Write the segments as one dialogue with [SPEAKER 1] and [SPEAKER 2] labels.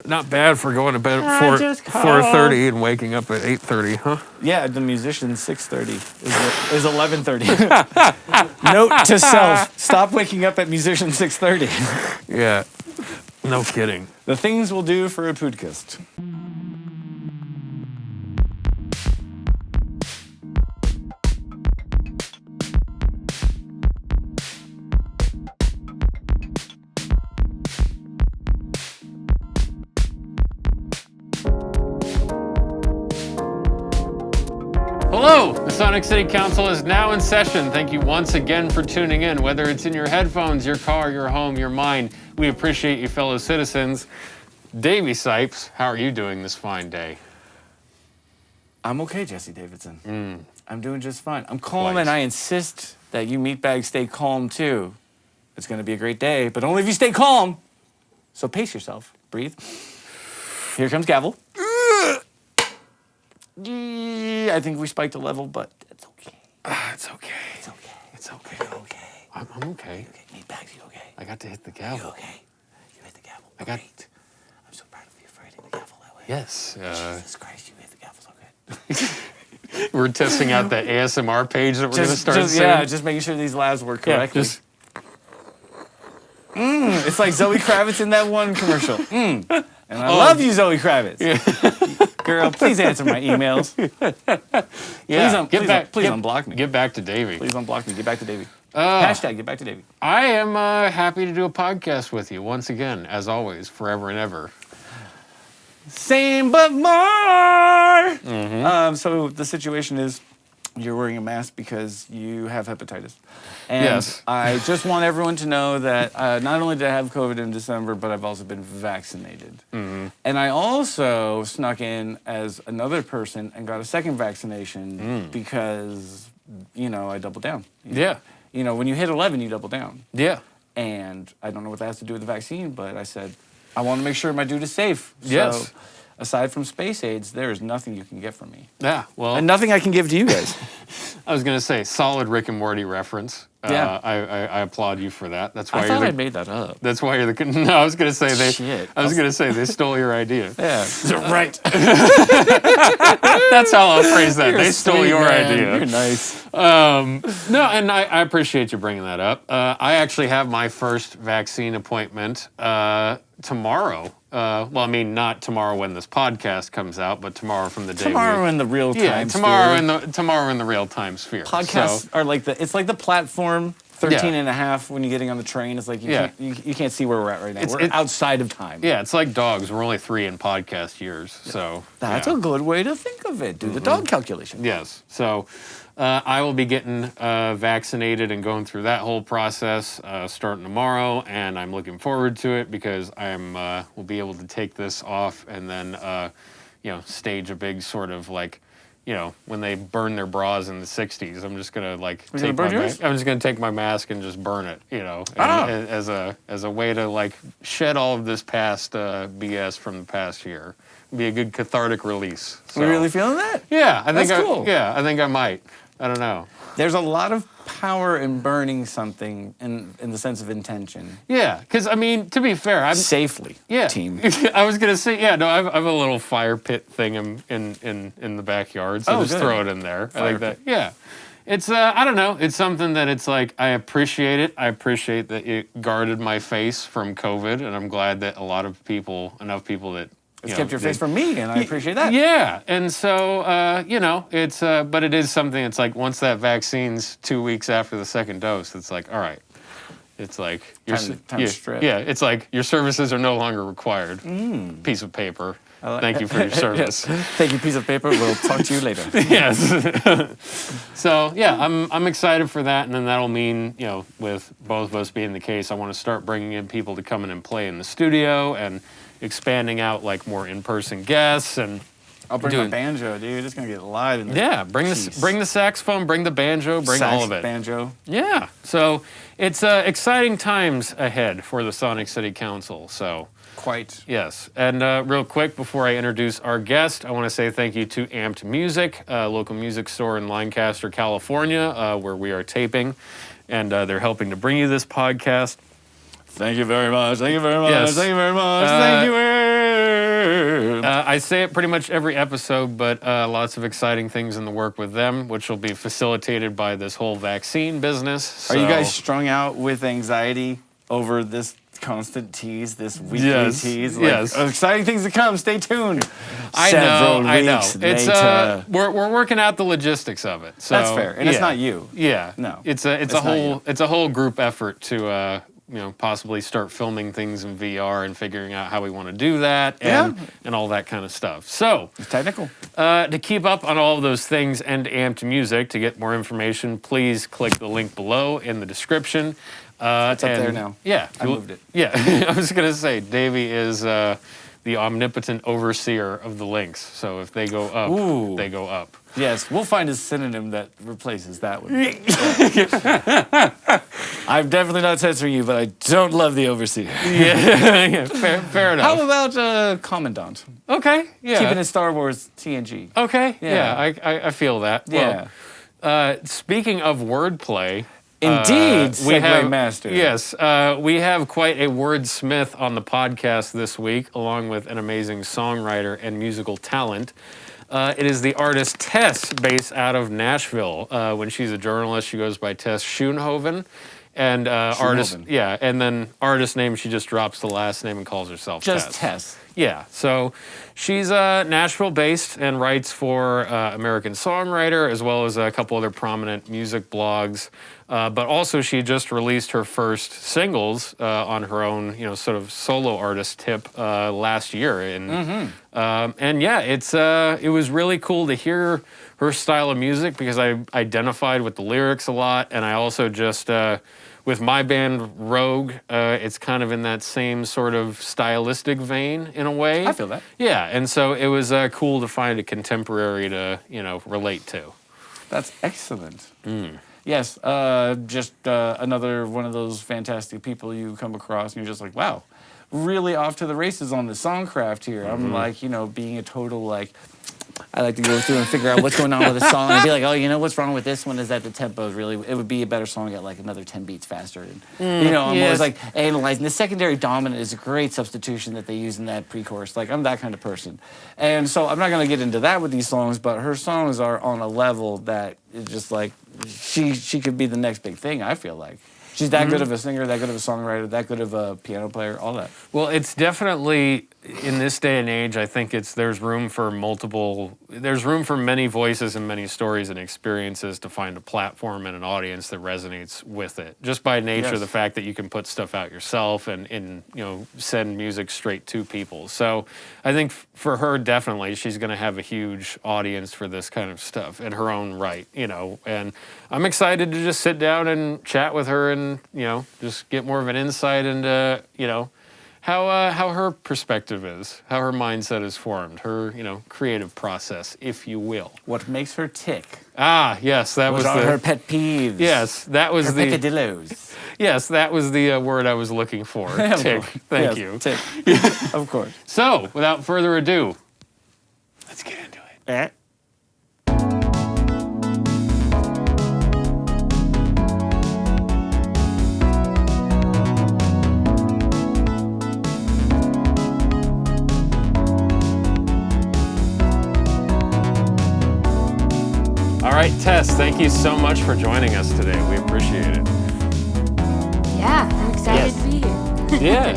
[SPEAKER 1] Not bad for going to bed at 4:30 and waking up at 8:30, huh?
[SPEAKER 2] Yeah, the musician's 6:30 is 11:30. Note to self: stop waking up at musician 6:30.
[SPEAKER 1] Yeah, no kidding.
[SPEAKER 2] The things we'll do for a podcast.
[SPEAKER 1] Hello, the Sonic City Council is now in session. Thank you once again for tuning in, whether it's in your headphones, your car, your home, your mind. We appreciate you, fellow citizens. Davey Sipes, how are you doing this fine day?
[SPEAKER 2] I'm okay, Jesse Davidson. I'm doing just fine. I'm calm, and I insist that you meatbags stay calm, too. It's going to be a great day, but only if you stay calm. So pace yourself. Breathe. Here comes gavel. I think we spiked a level, but it's okay.
[SPEAKER 1] It's okay.
[SPEAKER 2] It's okay.
[SPEAKER 1] It's okay.
[SPEAKER 2] You're okay.
[SPEAKER 1] I'm okay.
[SPEAKER 2] You okay? Meatbags, you okay?
[SPEAKER 1] I got to hit the gavel.
[SPEAKER 2] You okay? You hit the gavel.
[SPEAKER 1] I got.
[SPEAKER 2] Great. I'm so proud of you for hitting the gavel that way.
[SPEAKER 1] Yes.
[SPEAKER 2] Jesus Christ, you hit the gavel so good.
[SPEAKER 1] We're testing out the ASMR page that we're going to start soon.
[SPEAKER 2] Yeah, just making sure these labs work correctly. It's like Zoe Kravitz in that one commercial. And I love you, Zoe Kravitz. Yeah. Girl, please answer my emails. Please unblock me.
[SPEAKER 1] Get back to Davey.
[SPEAKER 2] Please unblock me. Get back to Davey. Hashtag get back to Davey.
[SPEAKER 1] I am happy to do a podcast with you once again, as always, forever and ever.
[SPEAKER 2] Same but more. So the situation is you're wearing a mask because you have hepatitis. And
[SPEAKER 1] yes.
[SPEAKER 2] I just want everyone to know that not only did I have COVID in December, but I've also been vaccinated. And I also snuck in as another person and got a second vaccination because, I doubled down.
[SPEAKER 1] Yeah.
[SPEAKER 2] When you hit 11, you double down.
[SPEAKER 1] Yeah.
[SPEAKER 2] And I don't know what that has to do with the vaccine, but I said, I want to make sure my dude is safe.
[SPEAKER 1] Yes.
[SPEAKER 2] So, aside from space aids, there is nothing you can get from me.
[SPEAKER 1] Yeah, well...
[SPEAKER 2] And nothing I can give to you guys.
[SPEAKER 1] I was going to say, solid Rick and Morty reference.
[SPEAKER 2] Yeah.
[SPEAKER 1] I applaud you for that. That's why
[SPEAKER 2] I thought I made that up.
[SPEAKER 1] That's why you're the... No, I was going to say they...
[SPEAKER 2] Shit.
[SPEAKER 1] I was going to say they stole your idea.
[SPEAKER 2] Yeah. Right.
[SPEAKER 1] That's how I'll phrase that. They stole your idea.
[SPEAKER 2] You're nice.
[SPEAKER 1] No, and I appreciate you bringing that up. I actually have my first vaccine appointment tomorrow. Not tomorrow when this podcast comes out, but tomorrow from the day.
[SPEAKER 2] Tomorrow in the real time.
[SPEAKER 1] Tomorrow in the real time sphere.
[SPEAKER 2] Podcasts are like it's like the platform 13 and a half when you're getting on the train. It's like you can't see where we're at right now. We're outside of time.
[SPEAKER 1] Yeah, it's like dogs. We're only 3 in podcast years, so
[SPEAKER 2] that's a good way to think of it. Do the dog calculation.
[SPEAKER 1] Yes. So I will be getting vaccinated and going through that whole process starting tomorrow, and I'm looking forward to it because will be able to take this off and then stage a big sort of like when they burn their bras in the 60s. I'm just gonna I'm just gonna take my mask and just burn it, as a way to shed all of this past BS from the past year. Be a good cathartic release. So.
[SPEAKER 2] Are you really feeling that?
[SPEAKER 1] Yeah,
[SPEAKER 2] That's cool.
[SPEAKER 1] I think I might. I don't know.
[SPEAKER 2] There's a lot of power in burning something in the sense of intention.
[SPEAKER 1] Yeah, because to be fair, I'm
[SPEAKER 2] safely. Team.
[SPEAKER 1] I was gonna say, I have a little fire pit thing in the backyard, so just throw it in there.
[SPEAKER 2] Fire
[SPEAKER 1] I like that. Yeah, it's I don't know. It's something that it's like I appreciate it. I appreciate that it guarded my face from COVID, and I'm glad that enough people that.
[SPEAKER 2] It's kept your face from me, and I appreciate that.
[SPEAKER 1] Yeah, and so, it's, but it is something, it's like, once that vaccine's 2 weeks after the second dose, it's like, all right. It's like...
[SPEAKER 2] Time to strip.
[SPEAKER 1] Yeah, it's like, your services are no longer required. Piece of paper. Thank you for your service.
[SPEAKER 2] Thank you, piece of paper. We'll talk to you later.
[SPEAKER 1] Yes. So, yeah, I'm excited for that, and then that'll mean, with both of us being the case, I want to start bringing in people to come in and play in the studio, and expanding out more in-person guests, and
[SPEAKER 2] I'll bring my banjo, dude. It's gonna get live in there.
[SPEAKER 1] Yeah, bring the saxophone, bring the banjo, bring all of it.
[SPEAKER 2] Banjo.
[SPEAKER 1] Yeah. So it's exciting times ahead for the Sonic City Council. So
[SPEAKER 2] quite.
[SPEAKER 1] Yes. And real quick before I introduce our guest, I want to say thank you to Amped Music, a local music store in Lancaster, California, where we are taping, and they're helping to bring you this podcast.
[SPEAKER 2] Thank you very much. Thank you very much.
[SPEAKER 1] Yes.
[SPEAKER 2] Thank you very much. Thank you.
[SPEAKER 1] I say it pretty much every episode, but lots of exciting things in the work with them, which will be facilitated by this whole vaccine business. So.
[SPEAKER 2] Are you guys strung out with anxiety over this constant tease, this weekly tease? Like,
[SPEAKER 1] yes.
[SPEAKER 2] Exciting things to come. Stay tuned.
[SPEAKER 1] I know. It's we're working out the logistics of it. So
[SPEAKER 2] that's fair, and it's not you.
[SPEAKER 1] Yeah,
[SPEAKER 2] no,
[SPEAKER 1] it's a whole group effort to possibly start filming things in VR and figuring out how we want to do that and all that kind of stuff. So
[SPEAKER 2] it's technical.
[SPEAKER 1] To keep up on all of those things and Amped Music, to get more information, please click the link below in the description.
[SPEAKER 2] It's up there now.
[SPEAKER 1] Yeah.
[SPEAKER 2] I moved it.
[SPEAKER 1] Yeah. I was going to say, Davey is the omnipotent overseer of the links. So if they go up, they go up.
[SPEAKER 2] Yes, we'll find a synonym that replaces that one. I'm definitely not censoring you, but I don't love the overseer.
[SPEAKER 1] Yeah, fair enough.
[SPEAKER 2] How about Commandant?
[SPEAKER 1] Okay, yeah.
[SPEAKER 2] Keeping it Star Wars TNG.
[SPEAKER 1] Okay, yeah, I feel that.
[SPEAKER 2] Yeah.
[SPEAKER 1] Well, speaking of wordplay...
[SPEAKER 2] Indeed,
[SPEAKER 1] we have
[SPEAKER 2] master.
[SPEAKER 1] Yes, we have quite a wordsmith on the podcast this week, along with an amazing songwriter and musical talent. It is the artist Tess, based out of Nashville. When she's a journalist, she goes by Tess Schoonhoven. And and then artist name, she just drops the last name and calls herself
[SPEAKER 2] just Tess.
[SPEAKER 1] Yeah, so she's Nashville-based and writes for American Songwriter, as well as a couple other prominent music blogs. But also, she just released her first singles on her own, sort of solo artist tip last year. And it was really cool to hear her style of music because I identified with the lyrics a lot, and I also just with my band Rogue, it's kind of in that same sort of stylistic vein in a way.
[SPEAKER 2] I feel that.
[SPEAKER 1] Yeah, and so it was cool to find a contemporary to relate to.
[SPEAKER 2] That's excellent. Yes, just another one of those fantastic people you come across, and you're just like, wow, really off to the races on the songcraft here. I'm like, being a total I like to go through and figure out what's going on with a song and be like, oh, what's wrong with this one is that the tempo is really, it would be a better song at like another 10 beats faster. And, I'm always like analyzing. The secondary dominant is a great substitution that they use in that pre-chorus. Like, I'm that kind of person. And so I'm not going to get into that with these songs, but her songs are on a level that is just like, she could be the next big thing, I feel like. She's that good of a singer, that good of a songwriter, that good of a piano player, all that.
[SPEAKER 1] Well, it's definitely, in this day and age, I think there's room for many voices and many stories and experiences to find a platform and an audience that resonates with it. Just by nature of the fact that you can put stuff out yourself and send music straight to people. So I think for her, definitely, she's going to have a huge audience for this kind of stuff in her own right, and I'm excited to just sit down and chat with her and, just get more of an insight into, how her perspective is, how her mindset is formed, her, creative process, if you will.
[SPEAKER 2] What makes her tick?
[SPEAKER 1] Ah, yes, that was
[SPEAKER 2] her pet peeves.
[SPEAKER 1] Yes, that was
[SPEAKER 2] her peccadillos.
[SPEAKER 1] Yes, that was the word I was looking for. Tick. Thank you.
[SPEAKER 2] Tick. Of course.
[SPEAKER 1] So, without further ado, let's get into it. All right, Tess, thank you so much for joining us today. We appreciate it.
[SPEAKER 3] Yeah, I'm excited to be here.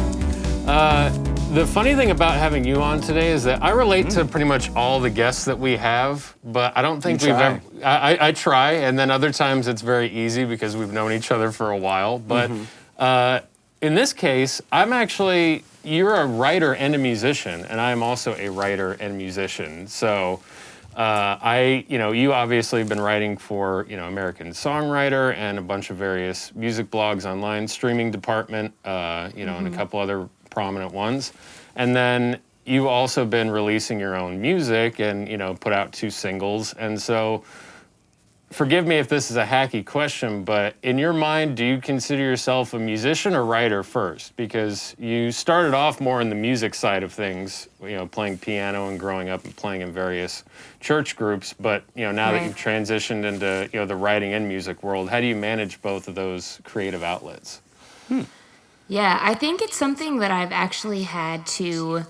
[SPEAKER 1] Yeah. The funny thing about having you on today is that I relate to pretty much all the guests that we have, but I don't think we've ever... I try, and then other times it's very easy because we've known each other for a while. But in this case, you're a writer and a musician, and I'm also a writer and musician. So... you obviously have been writing for, American Songwriter and a bunch of various music blogs online, streaming department, and a couple other prominent ones. And then you've also been releasing your own music and, put out 2 singles. And so, forgive me if this is a hacky question, but in your mind, do you consider yourself a musician or writer first? Because you started off more in the music side of things, playing piano and growing up and playing in various church groups. But, now that you've transitioned into, the writing and music world, how do you manage both of those creative outlets?
[SPEAKER 3] Yeah, I think it's something that I've actually had to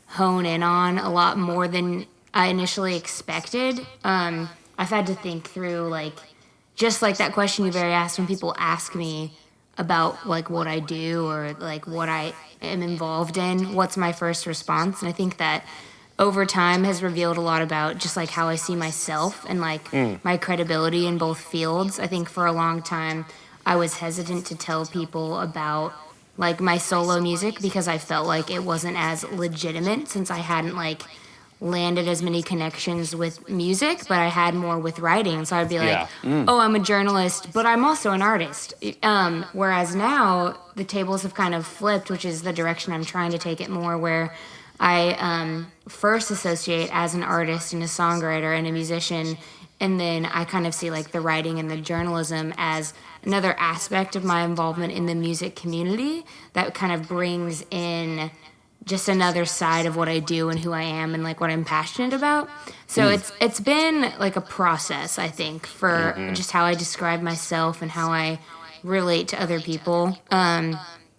[SPEAKER 3] hone in on a lot more than I initially expected. I've had to think through, like, just like that question you've already asked when people ask me about, like, what I do or, like, what I am involved in, what's my first response? And I think that over time has revealed a lot about just, like, how I see myself and, like, my credibility in both fields. I think for a long time, I was hesitant to tell people about, like, my solo music because I felt like it wasn't as legitimate since I hadn't, like, landed as many connections with music, but I had more with writing. So I'd be like, oh, I'm a journalist, but I'm also an artist. Whereas now the tables have kind of flipped, which is the direction I'm trying to take it more, where I first associate as an artist and a songwriter and a musician, and then I kind of see, like, the writing and the journalism as another aspect of my involvement in the music community that kind of brings in just another side of what I do and who I am and, like, what I'm passionate about. So it's been like a process, I think, for just how I describe myself and how I relate to other people.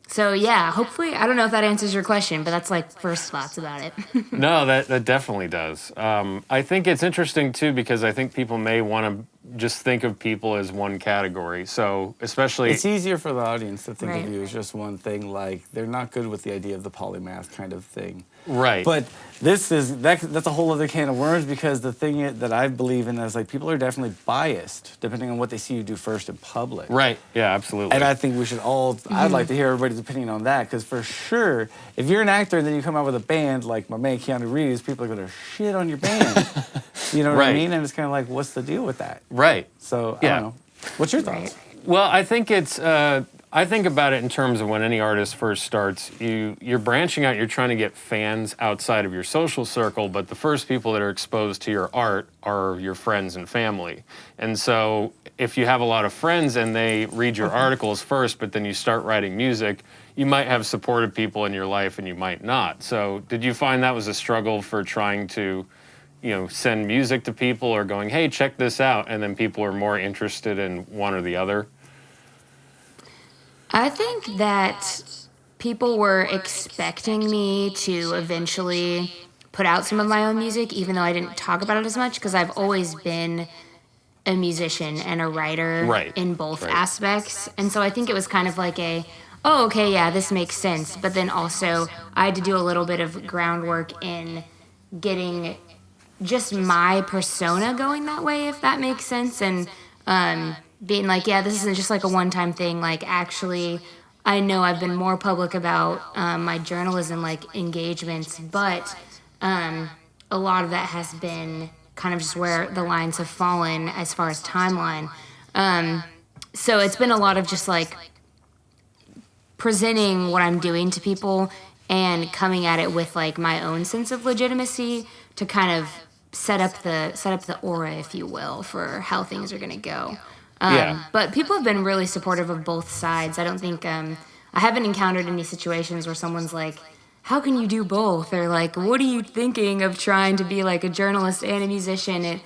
[SPEAKER 3] So yeah, hopefully, I don't know if that answers your question, but that's, like, first thoughts about it.
[SPEAKER 1] No, that definitely does. I think it's interesting too because I think people may want to just think of people as one category. So especially,
[SPEAKER 2] It's easier for the audience to think
[SPEAKER 3] Right.
[SPEAKER 2] of you as just one thing. Like, they're not good with the idea of the polymath kind of thing.
[SPEAKER 1] right?
[SPEAKER 2] But that's a whole other can of worms, because the thing that I believe in is, like, people are definitely biased depending on what they see you do first in public.
[SPEAKER 1] right. Yeah, absolutely.
[SPEAKER 2] And I think we should all, I'd like to hear everybody's opinion on that, because for sure, if you're an actor and then you come out with a band like my man Keanu Reeves, people are going to shit on your band. You know what I
[SPEAKER 1] Right.
[SPEAKER 2] mean? And it's kind of like, what's the deal with that?
[SPEAKER 1] right.
[SPEAKER 2] So, I
[SPEAKER 1] Yeah.
[SPEAKER 2] don't know. What's your
[SPEAKER 3] Right.
[SPEAKER 2] thoughts?
[SPEAKER 1] Well, I think it's. I think about it in terms of when any artist first starts. You're branching out. You're trying to get fans outside of your social circle, but the first people that are exposed to your art are your friends and family. And so, if you have a lot of friends and they read your articles first, but then you start writing music, you might have supportive people in your life, and you might not. So, did you find that was a struggle for trying to, send music to people or going, hey, check this out, and then people are more interested in one or the other?
[SPEAKER 3] I think that people were expecting me to eventually put out some of my own music, even though I didn't talk about it as much, because I've always been a musician and a writer
[SPEAKER 1] Right,
[SPEAKER 3] in both
[SPEAKER 1] right.
[SPEAKER 3] aspects. And so I think it was kind of like oh, okay, yeah, this makes sense. But then also I had to do a little bit of groundwork in getting just my persona going that way, if that makes sense. And being like, yeah, this isn't just like a one-time thing. Like, actually, I know I've been more public about my journalism, like, engagements, but a lot of that has been kind of just where the lines have fallen as far as timeline. So it's been a lot of just, like, presenting what I'm doing to people and coming at it with, like, my own sense of legitimacy to kind of set up the aura, if you will, for how things are going to go.
[SPEAKER 1] Yeah.
[SPEAKER 3] But people have been really supportive of both sides. I don't think I haven't encountered any situations where someone's like, how can you do both? Or like, what are you thinking of trying to be like a journalist and a musician? It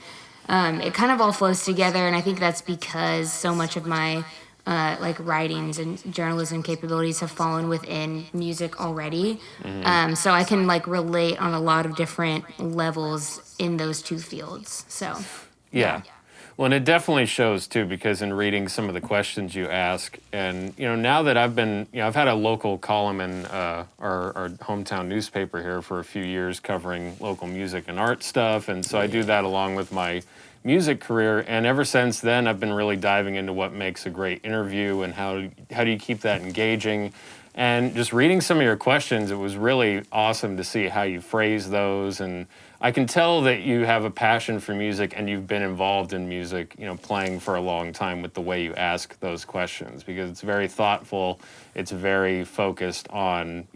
[SPEAKER 3] kind of all flows together, and I think that's because so much of my like writings and journalism capabilities have fallen within music already. So I can, like, relate on a lot of different levels in those two fields. So
[SPEAKER 1] Yeah. Well, and it definitely shows too, because in reading some of the questions you ask, and now that I've been, I've had a local column in our hometown newspaper here for a few years, covering local music and art stuff, and so I do that along with my music career. And ever since then, I've been really diving into what makes a great interview and how do you keep that engaging. And just reading some of your questions, it was really awesome to see how you phrase those. And I can tell that you have a passion for music and you've been involved in music, playing for a long time with the way you ask those questions, because it's very thoughtful. It's very focused on,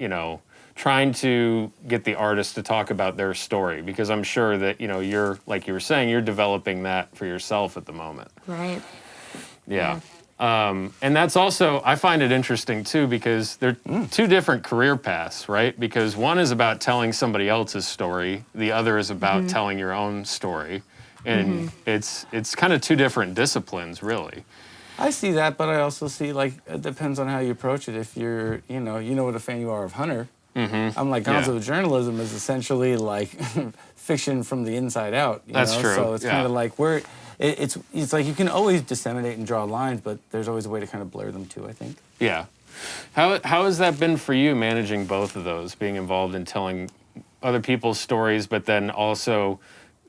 [SPEAKER 1] trying to get the artist to talk about their story, because I'm sure that, you're, like you were saying, you're developing that for yourself at the moment.
[SPEAKER 3] right.
[SPEAKER 1] Yeah. And that's also, I find it interesting too, because they're two different career paths, right? Because one is about telling somebody else's story. The other is about telling your own story. And it's kind of two different disciplines, really.
[SPEAKER 2] I see that, but I also see, like, it depends on how you approach it. If you're, you know what a fan you are of Hunter, I'm like, gonzo journalism is essentially like fiction from the inside out.
[SPEAKER 1] That's true.
[SPEAKER 2] So it's kind of like it's like you can always disseminate and draw lines, but there's always a way to kind of blur them too, I think.
[SPEAKER 1] Yeah. How has that been for you, managing both of those, being involved in telling other people's stories, but then also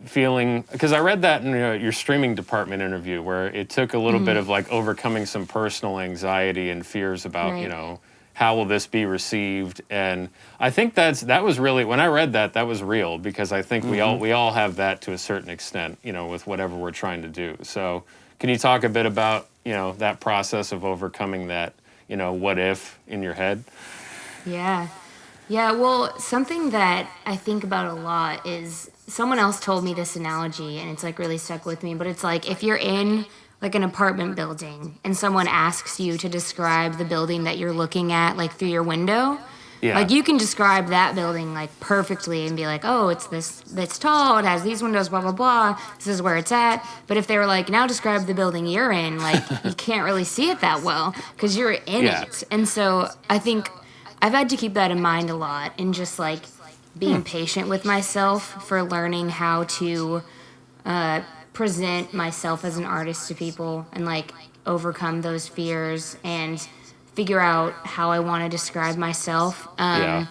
[SPEAKER 1] feeling, because I read that in your streaming department interview where it took a little bit of like overcoming some personal anxiety and fears about, how will this be received? And I think that was really, when I read that was real, because I think we all have that to a certain extent, with whatever we're trying to do. So can you talk a bit about, that process of overcoming that, what if in your head?
[SPEAKER 3] Yeah. Yeah, well, something that I think about a lot is someone else told me this analogy, and it's like really stuck with me, but it's like if you're in like an apartment building and someone asks you to describe the building that you're looking at like through your window, like you can describe that building like perfectly and be like, oh, it's this tall, it has these windows, blah, blah, blah, this is where it's at. But if they were like, now describe the building you're in, like you can't really see it that well because you're in it. And so I think I've had to keep that in mind a lot, and just like being patient with myself for learning how to present myself as an artist to people and like overcome those fears and figure out how I want to describe myself. And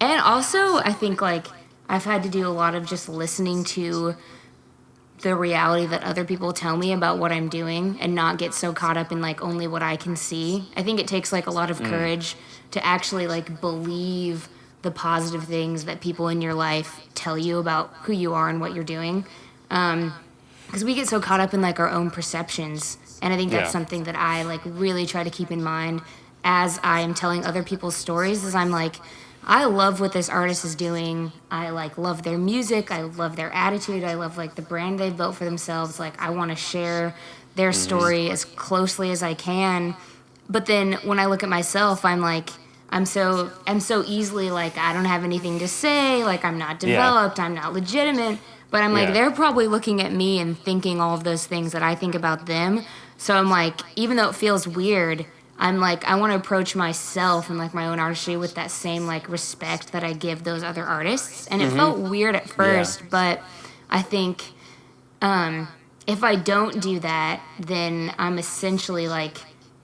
[SPEAKER 3] also I think like I've had to do a lot of just listening to the reality that other people tell me about what I'm doing and not get so caught up in like only what I can see. I think it takes like a lot of courage to actually like believe the positive things that people in your life tell you about who you are and what you're doing. Because we get so caught up in like our own perceptions, and I think that's something that I like really try to keep in mind as I am telling other people's stories. Is I'm like, I love what this artist is doing. I like love their music. I love their attitude. I love like the brand they've built for themselves. Like I want to share their story as closely as I can. But then when I look at myself, I'm like, I'm so easily like, I don't have anything to say. Like I'm not developed. I'm not legitimate. But I'm like, they're probably looking at me and thinking all of those things that I think about them. So I'm like, even though it feels weird, I'm like, I want to approach myself and like my own artistry with that same like respect that I give those other artists. And it felt weird at first, but I think if I don't do that, then I'm essentially like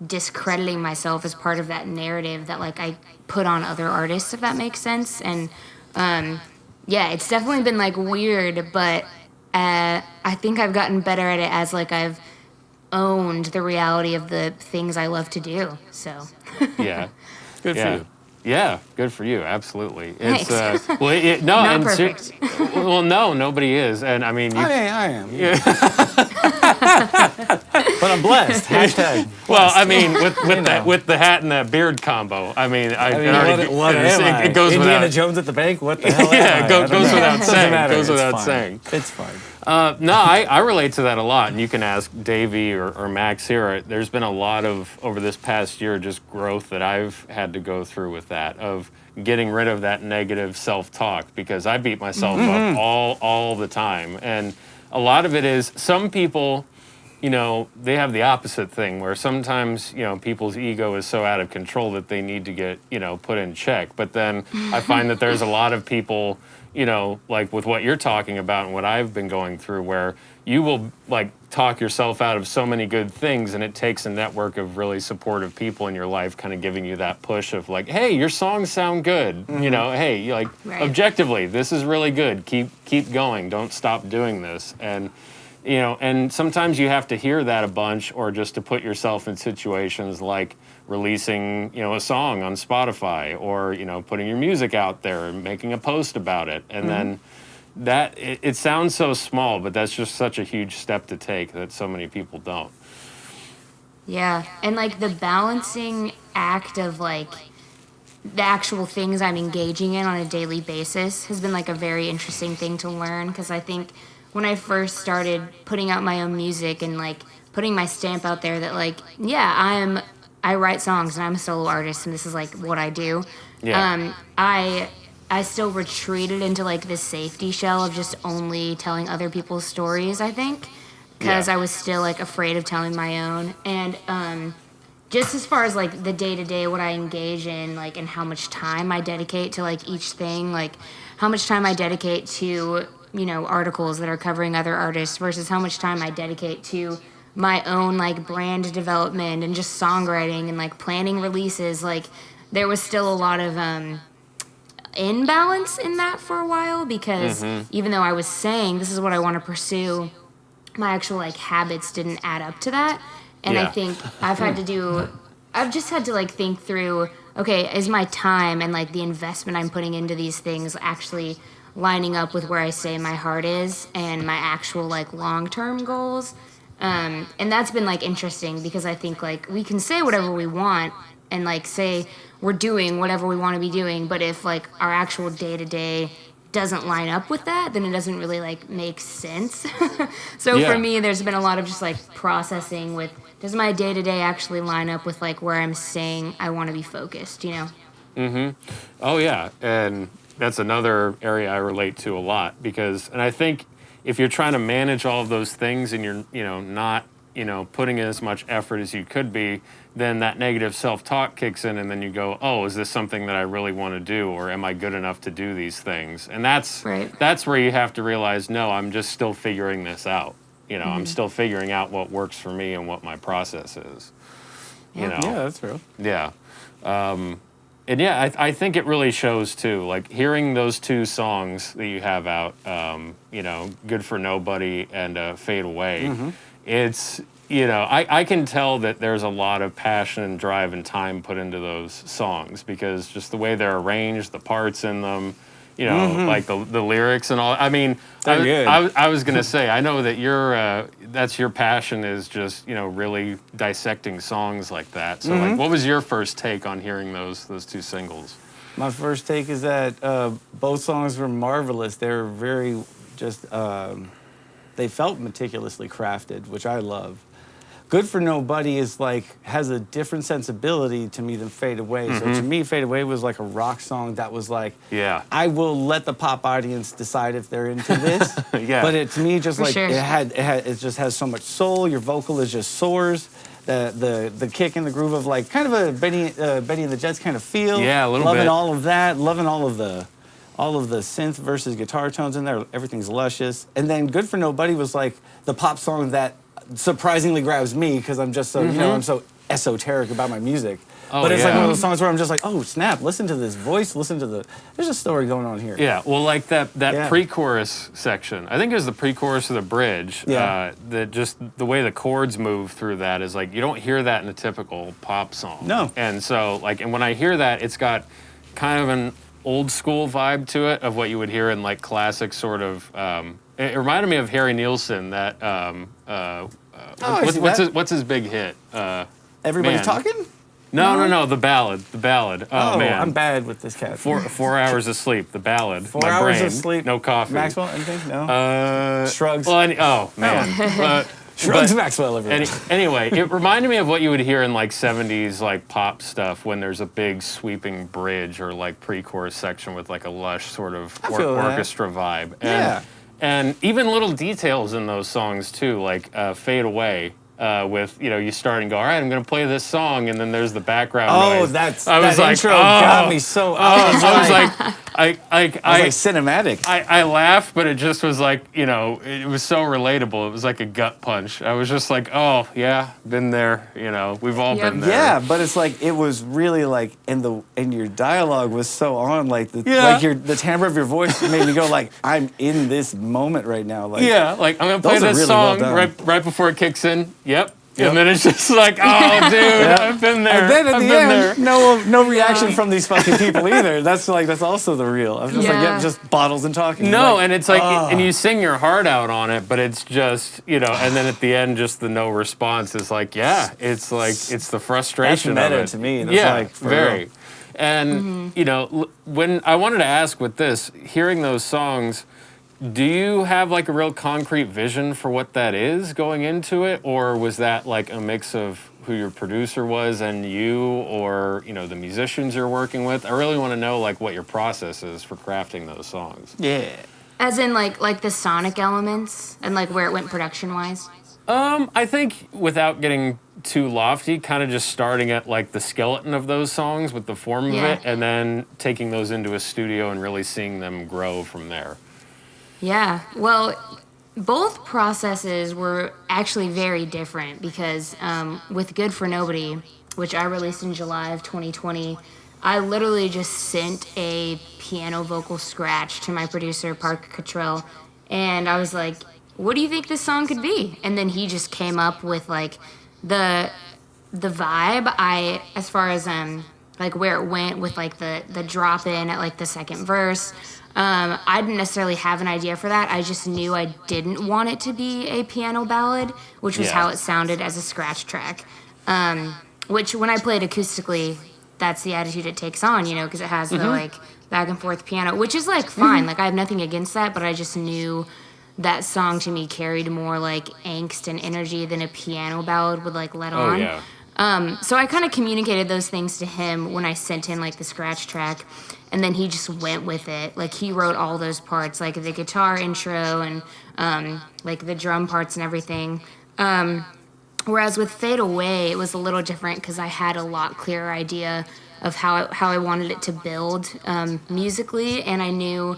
[SPEAKER 3] discrediting myself as part of that narrative that like I put on other artists, if that makes sense. And yeah, it's definitely been like weird, but I think I've gotten better at it as like I've owned the reality of the things I love to do. So
[SPEAKER 1] yeah,
[SPEAKER 2] good for you.
[SPEAKER 1] Yeah, good for you. Absolutely. It's
[SPEAKER 3] Thanks.
[SPEAKER 1] not
[SPEAKER 3] perfect.
[SPEAKER 1] Well, no, nobody is, and I mean,
[SPEAKER 2] I am. Yeah. But I'm blessed. Hashtag.
[SPEAKER 1] Well, I mean, with the hat and that beard combo, I mean,
[SPEAKER 2] what am I?
[SPEAKER 1] It goes
[SPEAKER 2] Indiana
[SPEAKER 1] without.
[SPEAKER 2] Jones at the bank. What the hell? Am I?
[SPEAKER 1] Goes without
[SPEAKER 2] Doesn't
[SPEAKER 1] saying.
[SPEAKER 2] matter.
[SPEAKER 1] Goes
[SPEAKER 2] It's
[SPEAKER 1] without
[SPEAKER 2] fine.
[SPEAKER 1] saying.
[SPEAKER 2] It's fine.
[SPEAKER 1] No, I relate to that a lot, and you can ask Davey or Max here. There's been a lot of, over this past year, just growth that I've had to go through with that, of getting rid of that negative self-talk, because I beat myself up all the time. And a lot of it is, some people, they have the opposite thing, where sometimes, people's ego is so out of control that they need to get, put in check. But then I find that there's a lot of people, like with what you're talking about and what I've been going through, where you will like talk yourself out of so many good things, and it takes a network of really supportive people in your life kind of giving you that push of like, hey, your songs sound good. Hey, like objectively, this is really good. Keep going. Don't stop doing this. And and sometimes you have to hear that a bunch, or just to put yourself in situations like releasing, a song on Spotify, or, putting your music out there and making a post about it. And then that, it sounds so small, but that's just such a huge step to take that so many people don't.
[SPEAKER 3] Yeah, and like the balancing act of like the actual things I'm engaging in on a daily basis has been like a very interesting thing to learn, because I think when I first started putting out my own music and like putting my stamp out there that like, yeah, I write songs and I'm a solo artist and this is like what I do. Yeah. I still retreated into like this safety shell of just only telling other people's stories, I think, because I was still like afraid of telling my own. And just as far as like the day to day, what I engage in, like, and how much time I dedicate to like each thing, like how much time I dedicate to, you know, articles that are covering other artists versus how much time I dedicate to my own like brand development and just songwriting and like planning releases. Like there was still a lot of imbalance in that for a while because even though I was saying this is what I want to pursue, my actual like habits didn't add up to that. And I think I've just had to like think through, okay, is my time and like the investment I'm putting into these things actually lining up with where I say my heart is and my actual like long-term goals? And that's been like interesting because I think like we can say whatever we want and like say we're doing whatever we want to be doing, but if like our actual day-to-day doesn't line up with that, then it doesn't really like make sense. So for me, there's been a lot of just like processing with, does my day-to-day actually line up with like where I'm saying I want to be focused, you know?
[SPEAKER 1] Oh yeah, and that's another area I relate to a lot because, and I think if you're trying to manage all of those things and you're, you know, not, you know, putting in as much effort as you could be, then that negative self-talk kicks in and then you go, oh, is this something that I really want to do or am I good enough to do these things? And that's where you have to realize, no, I'm just still figuring this out. You know, I'm still figuring out what works for me and what my process is. You know?
[SPEAKER 2] Yeah, that's real.
[SPEAKER 1] Yeah. And yeah, I think it really shows too. Like hearing those two songs that you have out, you know, "Good for Nobody" and "Fade Away," it's, you know, I can tell that there's a lot of passion and drive and time put into those songs because just the way they're arranged, the parts in them, you know, like the lyrics and all. I mean, I was gonna say, I know that that's your passion is just, you know, really dissecting songs like that. So like, what was your first take on hearing those two singles?
[SPEAKER 2] My first take is that both songs were marvelous. They were very just, they felt meticulously crafted, which I love. Good for Nobody is like, has a different sensibility to me than Fade Away. So to me, Fade Away was like a rock song that was like, I will let the pop audience decide if they're into this. But it, to me, just like, it just has so much soul. Your vocal is just soars. The kick and the groove of like, kind of a Benny and the Jets kind of feel.
[SPEAKER 1] Yeah, a little
[SPEAKER 2] loving
[SPEAKER 1] bit.
[SPEAKER 2] all of that, loving all of the synth versus guitar tones in there. Everything's luscious. And then Good for Nobody was like the pop song that surprisingly grabs me because I'm just so, you know, I'm so esoteric about my music. But it's like one of those songs where I'm just like, oh, snap, listen to this voice, listen to there's a story going on here.
[SPEAKER 1] Yeah, well, like that pre-chorus section, I think it was the pre-chorus of the bridge, that just the way the chords move through that is like, you don't hear that in a typical pop song.
[SPEAKER 2] No.
[SPEAKER 1] And so, like, and when I hear that, it's got kind of an old school vibe to it of what you would hear in like classic sort of, it reminded me of Harry Nilsson, that, what's his big hit?
[SPEAKER 2] Everybody's Talking?
[SPEAKER 1] No, the ballad. Oh man,
[SPEAKER 2] I'm bad with this cat.
[SPEAKER 1] 4 hours of sleep, the ballad.
[SPEAKER 2] 4 hours of sleep.
[SPEAKER 1] No coffee.
[SPEAKER 2] Maxwell, anything? No. Shrugs.
[SPEAKER 1] Well, man.
[SPEAKER 2] Shrugs Maxwell.
[SPEAKER 1] Anyway, it reminded me of what you would hear in like 70s like pop stuff when there's a big sweeping bridge or like pre-chorus section with like a lush sort of orchestra vibe. And even little details in those songs too, like "Fade Away." With, you know, you start and go, all right, I'm going to play this song, and then there's the background noise.
[SPEAKER 2] That intro got me so.
[SPEAKER 1] I was like
[SPEAKER 2] cinematic.
[SPEAKER 1] I laughed, but it just was like, you know, it was so relatable. It was like a gut punch. I was just like, oh yeah, been there. You know, we've all been there.
[SPEAKER 2] Yeah, but it's like it was really like, and your dialogue was so on, like the timbre of your voice made me go like, I'm in this moment right now. Like
[SPEAKER 1] like I'm gonna play this song right before it kicks in. Yep. And then it's just like, oh, dude, I've been there.
[SPEAKER 2] And then at the end, no reaction from these fucking people either. That's also the real. I'm just like, just bottles and talking.
[SPEAKER 1] No, and it's like, and you sing your heart out on it, but it's just, you know, and then at the end, just the no response is like, it's like, it's the frustration
[SPEAKER 2] that's
[SPEAKER 1] of
[SPEAKER 2] meta
[SPEAKER 1] it.
[SPEAKER 2] To me. That's like,
[SPEAKER 1] very.
[SPEAKER 2] Real.
[SPEAKER 1] And, you know, when I wanted to ask with this, hearing those songs, do you have like a real concrete vision for what that is going into it? Or was that like a mix of who your producer was and you, or, you know, the musicians you're working with? I really want to know like what your process is for crafting those songs.
[SPEAKER 2] Yeah.
[SPEAKER 3] As in like the sonic elements and like where it went production wise?
[SPEAKER 1] I think without getting too lofty, kind of just starting at like the skeleton of those songs with the form of it, and then taking those into a studio and really seeing them grow from there.
[SPEAKER 3] Yeah, well, both processes were actually very different because with Good for Nobody, which I released in July of 2020, I literally just sent a piano vocal scratch to my producer, Parker Cottrell, and I was like, what do you think this song could be? And then he just came up with like the vibe. As far as like where it went with like the drop in at like the second verse, I didn't necessarily have an idea for that. I just knew I didn't want it to be a piano ballad, which was how it sounded as a scratch track. Which when I play it acoustically, that's the attitude it takes on, you know, because it has the like back and forth piano, which is like fine. Like I have nothing against that, but I just knew that song to me carried more like angst and energy than a piano ballad would like let on.
[SPEAKER 1] Yeah.
[SPEAKER 3] So I kind of communicated those things to him when I sent in like the scratch track, and then he just went with it. Like he wrote all those parts, like the guitar intro and like the drum parts and everything. Whereas with Fade Away, it was a little different because I had a lot clearer idea of how I wanted it to build musically, and I knew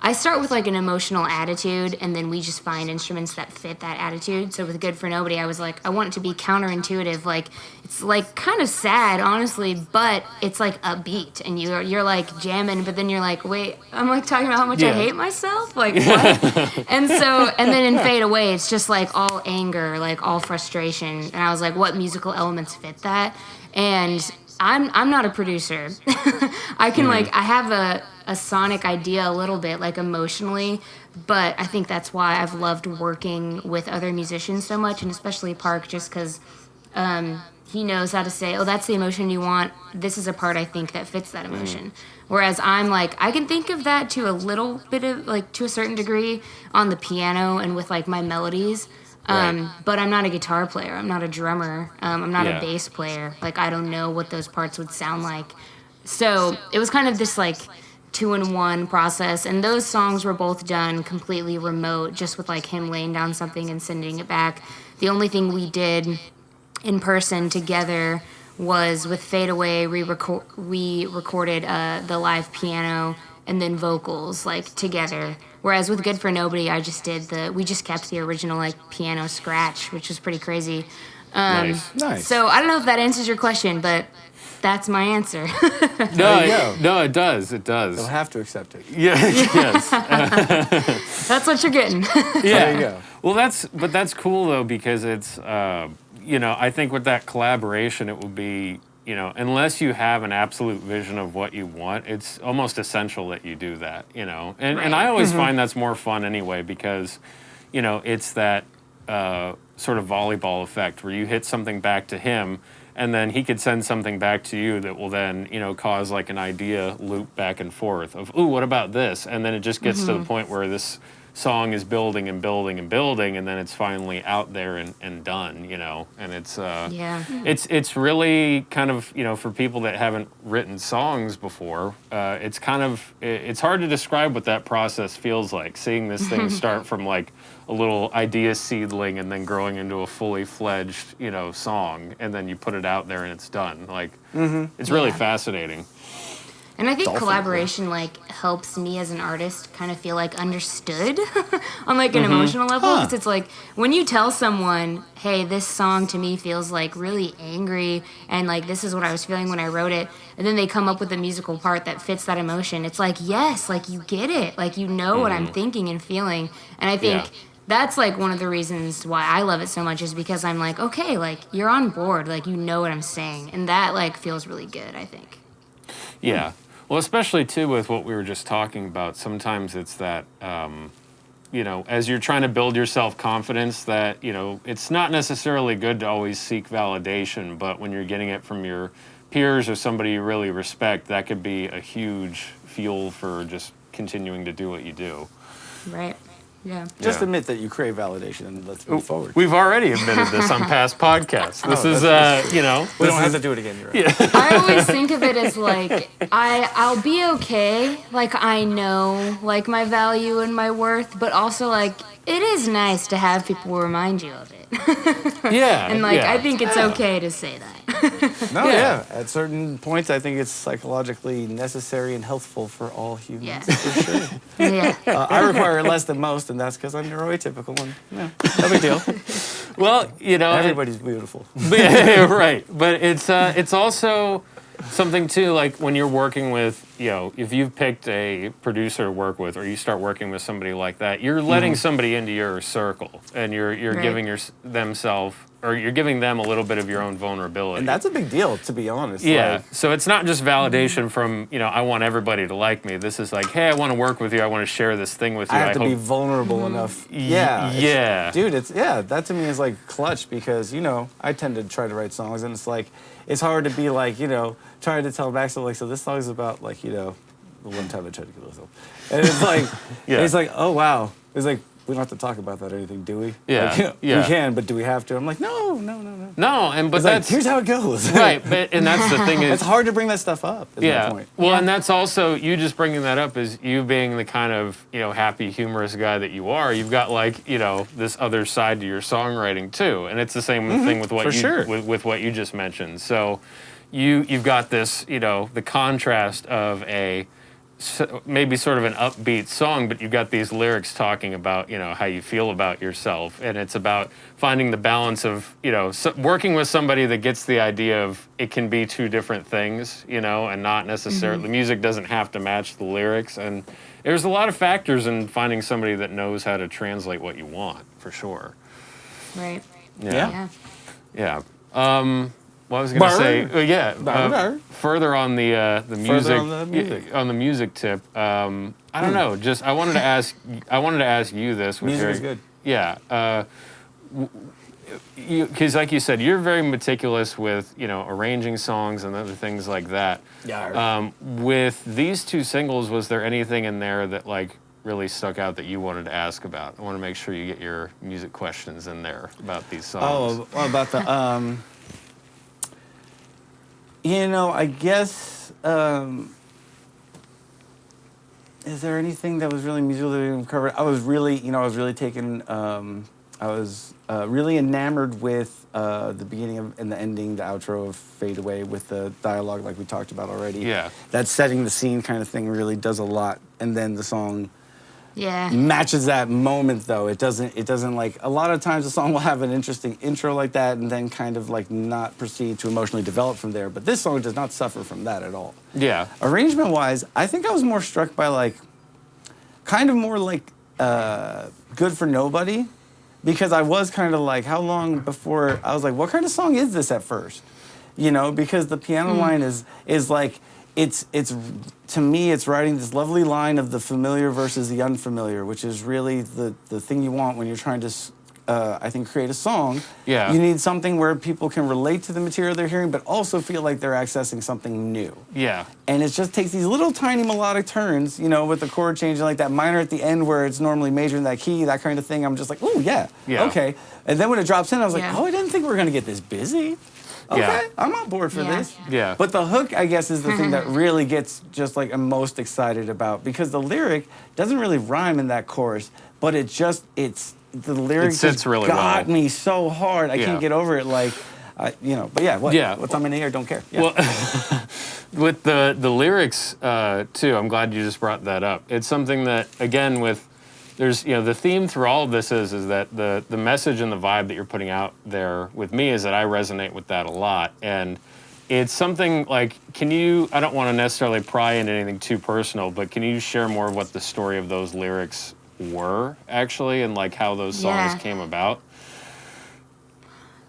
[SPEAKER 3] I start with like an emotional attitude, and then we just find instruments that fit that attitude. So with Good for Nobody, I was like, I want it to be counterintuitive. Like it's like kind of sad, honestly, but it's like upbeat, and you're like jamming, but then you're like, wait, I'm like talking about how much I hate myself, like what? and then in Fade Away, it's just like all anger, like all frustration, and I was like, what musical elements fit that? And I'm not a producer. I can like I have a sonic idea a little bit, like emotionally, but I think that's why I've loved working with other musicians so much, and especially Park, just because he knows how to say, oh, that's the emotion you want. This is a part I think that fits that emotion. Whereas I'm like, I can think of that to a little bit of like to a certain degree on the piano and with like my melodies. But I'm not a guitar player. I'm not a drummer. I'm not a bass player. Like I don't know what those parts would sound like. So it was kind of this like 2-in-1 process, and those songs were both done completely remote, just with like him laying down something and sending it back. The only thing we did in person together was with Fade Away. We recorded the live piano and then vocals like together. Whereas with Good for Nobody, we just kept the original like piano scratch, which was pretty crazy.
[SPEAKER 2] Nice.
[SPEAKER 3] So I don't know if that answers your question, but that's my answer.
[SPEAKER 1] No, it does. It does.
[SPEAKER 2] You'll have to accept it.
[SPEAKER 1] Yeah. Yes.
[SPEAKER 3] That's what you're getting.
[SPEAKER 1] Yeah.
[SPEAKER 2] There you go.
[SPEAKER 1] Well, that's cool though, because it's I think with that collaboration, it would be unless you have an absolute vision of what you want, it's almost essential that you do that. And I always find that's more fun anyway, because it's that sort of volleyball effect where you hit something back to him, and then he could send something back to you that will then, cause like an idea loop back and forth of, ooh, what about this? And then it just gets to the point where this song is building and building and building, and then it's finally out there and done, and it's it's really kind of, for people that haven't written songs before, it's kind of, it's hard to describe what that process feels like, seeing this thing start from like a little idea seedling and then growing into a fully fledged, song, and then you put it out there and it's done. Like, it's really fascinating.
[SPEAKER 3] And I think collaboration like helps me as an artist kind of feel like understood on like an emotional level, because it's like when you tell someone, hey, this song to me feels like really angry, and like this is what I was feeling when I wrote it, and then they come up with a musical part that fits that emotion, it's like, yes, like you get it, like you know what I'm thinking and feeling. And I think that's like one of the reasons why I love it so much, is because I'm like, okay, like you're on board, like you know what I'm saying, and that like feels really good, I think.
[SPEAKER 1] Yeah. Well, especially too with what we were just talking about, sometimes it's that, as you're trying to build your self-confidence, that, it's not necessarily good to always seek validation, but when you're getting it from your peers or somebody you really respect, that could be a huge fuel for just continuing to do what you do.
[SPEAKER 3] Right. Yeah.
[SPEAKER 2] Just
[SPEAKER 1] Yeah.
[SPEAKER 2] admit that you crave validation and let's move forward.
[SPEAKER 1] We've already admitted this on past podcasts. This is, you know.
[SPEAKER 2] We don't
[SPEAKER 1] this
[SPEAKER 2] have
[SPEAKER 1] is-
[SPEAKER 2] to do it again. You're right.
[SPEAKER 1] Yeah.
[SPEAKER 3] I always think of it as like I'll be okay. Like I know like my value and my worth, but also like it is nice to have people remind you of it.
[SPEAKER 1] Yeah.
[SPEAKER 3] And like
[SPEAKER 1] yeah.
[SPEAKER 3] I think it's okay to say that.
[SPEAKER 2] No,
[SPEAKER 1] Yeah.
[SPEAKER 2] yeah. At certain points, I think it's psychologically necessary and healthful for all humans.
[SPEAKER 3] Yes.
[SPEAKER 2] For sure.
[SPEAKER 3] Yeah.
[SPEAKER 2] I require it less than most, and that's because I'm neuroatypical. And no big deal.
[SPEAKER 1] Well, you know.
[SPEAKER 2] Everybody's beautiful.
[SPEAKER 1] Right. But it's also something too, like when you're working with, you know, if you've picked a producer to work with, or you start working with somebody like that, you're letting somebody into your circle, and you're
[SPEAKER 3] Right.
[SPEAKER 1] giving you're giving them a little bit of your own vulnerability.
[SPEAKER 2] And that's a big deal, to be honest.
[SPEAKER 1] Yeah.
[SPEAKER 2] Like,
[SPEAKER 1] So it's not just validation from, you know, I want everybody to like me. This is like, hey, I want to work with you. I want to share this thing with you.
[SPEAKER 2] I have to be
[SPEAKER 1] hope-
[SPEAKER 2] vulnerable enough. Yeah.
[SPEAKER 1] yeah.
[SPEAKER 2] Dude, that to me is like clutch because, you know, I tend to try to write songs and it's like, it's hard to be like, you know, trying to tell back, so like, so this song is about like, you know, the one time I tried to kill myself. And it's like,
[SPEAKER 1] Yeah.
[SPEAKER 2] it's like, oh wow. It's like, we don't have to talk about that or anything, do we?
[SPEAKER 1] Yeah,
[SPEAKER 2] Like,
[SPEAKER 1] yeah.
[SPEAKER 2] We can, but do we have to? I'm like, no.
[SPEAKER 1] No, but
[SPEAKER 2] It's like,
[SPEAKER 1] that's
[SPEAKER 2] here's how it goes.
[SPEAKER 1] right. But and that's the thing is,
[SPEAKER 2] It's hard to bring that stuff up, is my
[SPEAKER 1] yeah.
[SPEAKER 2] point.
[SPEAKER 1] Well,
[SPEAKER 3] Yeah.
[SPEAKER 1] and that's also you just bringing that up is you being the kind of, you know, happy, humorous guy that you are. You've got like, you know, this other side to your songwriting too, and it's the same thing with what
[SPEAKER 2] for
[SPEAKER 1] you
[SPEAKER 2] sure.
[SPEAKER 1] with what you just mentioned. So you've got this, you know, the contrast of maybe sort of an upbeat song, but you've got these lyrics talking about, you know, how you feel about yourself, and it's about finding the balance of, you know, working with somebody that gets the idea of it can be two different things, you know, and not necessarily the music doesn't have to match the lyrics, and there's a lot of factors in finding somebody that knows how to translate what you want, for sure.
[SPEAKER 3] Right.
[SPEAKER 1] Yeah.
[SPEAKER 3] Yeah.
[SPEAKER 1] Well, I was going to say,
[SPEAKER 2] Burr.
[SPEAKER 1] further on the music,
[SPEAKER 2] on the music.
[SPEAKER 1] on the music tip. I don't know. Just I wanted to ask you this.
[SPEAKER 2] Music is good.
[SPEAKER 1] Yeah, because like you said, you're very meticulous with, you know, arranging songs and other things like that.
[SPEAKER 2] Yeah.
[SPEAKER 1] With these two singles, was there anything in there that like really stuck out that you wanted to ask about? I want to make sure you get your music questions in there about these songs.
[SPEAKER 2] Oh, well, about the you know, I guess is there anything that was really musically covered? I was really taken. I was really enamored with the beginning of, and the ending, the outro of Fade Away with the dialogue, like we talked about already.
[SPEAKER 1] Yeah.
[SPEAKER 2] That setting the scene kind of thing really does a lot, and then the song
[SPEAKER 3] Yeah.
[SPEAKER 2] matches that moment though. It doesn't like, a lot of times the song will have an interesting intro like that and then kind of like not proceed to emotionally develop from there, but this song does not suffer from that at all.
[SPEAKER 1] Yeah.
[SPEAKER 2] Arrangement wise, I think I was more struck by like kind of more like Good for Nobody, because I was kind of like, how long before I was like, what kind of song is this at first, you know, because the piano line is like, it's to me, it's writing this lovely line of the familiar versus the unfamiliar, which is really the thing you want when you're trying to, I think, create a song.
[SPEAKER 1] Yeah.
[SPEAKER 2] You need something where people can relate to the material they're hearing, but also feel like they're accessing something new.
[SPEAKER 1] Yeah.
[SPEAKER 2] And it just takes these little tiny melodic turns, you know, with the chord change and like that minor at the end where it's normally major in that key, that kind of thing. I'm just like, ooh, yeah, okay. And then when it drops in, I was like,
[SPEAKER 3] Yeah.
[SPEAKER 2] oh, I didn't think we were going to get this busy. Okay,
[SPEAKER 1] Yeah.
[SPEAKER 2] I'm on board for
[SPEAKER 3] Yeah.
[SPEAKER 2] this.
[SPEAKER 1] Yeah.
[SPEAKER 2] But the hook, I guess, is the thing that really gets just like I'm most excited about, because the lyric doesn't really rhyme in that chorus, but the lyric
[SPEAKER 1] It sits
[SPEAKER 2] just
[SPEAKER 1] really
[SPEAKER 2] got
[SPEAKER 1] well.
[SPEAKER 2] me so hard. I
[SPEAKER 1] Yeah.
[SPEAKER 2] can't get over it. Like, you know, but yeah,
[SPEAKER 1] Yeah.
[SPEAKER 2] what's on my ear? Don't care. Yeah.
[SPEAKER 1] Well, with the lyrics too, I'm glad you just brought that up. It's something that, again, there's, you know, the theme through all of this is that the message and the vibe that you're putting out there with me is that I resonate with that a lot. And it's something like, I don't want to necessarily pry into anything too personal, but can you share more of what the story of those lyrics were actually, and like how those songs
[SPEAKER 3] Yeah.
[SPEAKER 1] came about?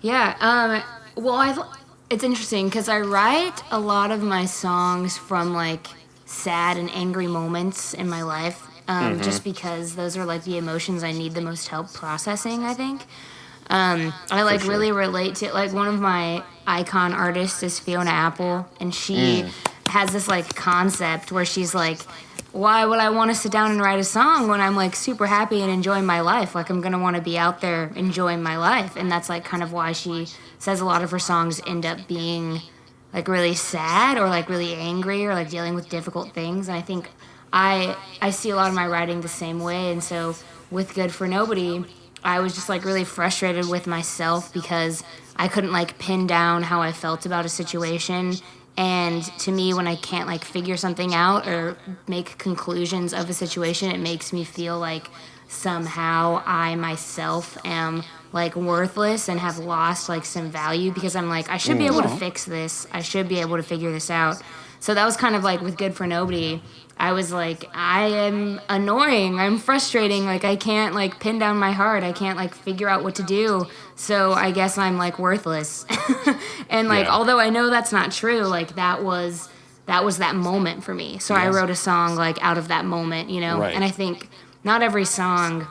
[SPEAKER 3] Yeah. Well, it's interesting because I write a lot of my songs from like sad and angry moments in my life, just because those are like the emotions I need the most help processing, I think. I like really relate to, like, one of my icon artists is Fiona Apple, and she has this like concept where she's like, why would I want to sit down and write a song when I'm like super happy and enjoying my life? Like I'm gonna want to be out there enjoying my life, and that's like kind of why she says a lot of her songs end up being like really sad or like really angry or like dealing with difficult things. And I think I see a lot of my writing the same way. And so with Good for Nobody, I was just like really frustrated with myself because I couldn't like pin down how I felt about a situation. And to me, when I can't like figure something out or make conclusions of a situation, it makes me feel like somehow I myself am like worthless and have lost like some value, because I'm like, I should be able to fix this. I should be able to figure this out. So that was kind of like with Good for Nobody. I was like, I am annoying. I'm frustrating. Like I can't like pin down my heart. I can't like figure out what to do. So I guess I'm like worthless. And like, although I know that's not true, like that was that moment for me. So I wrote a song like out of that moment, you know?
[SPEAKER 1] Right.
[SPEAKER 3] And I think not every song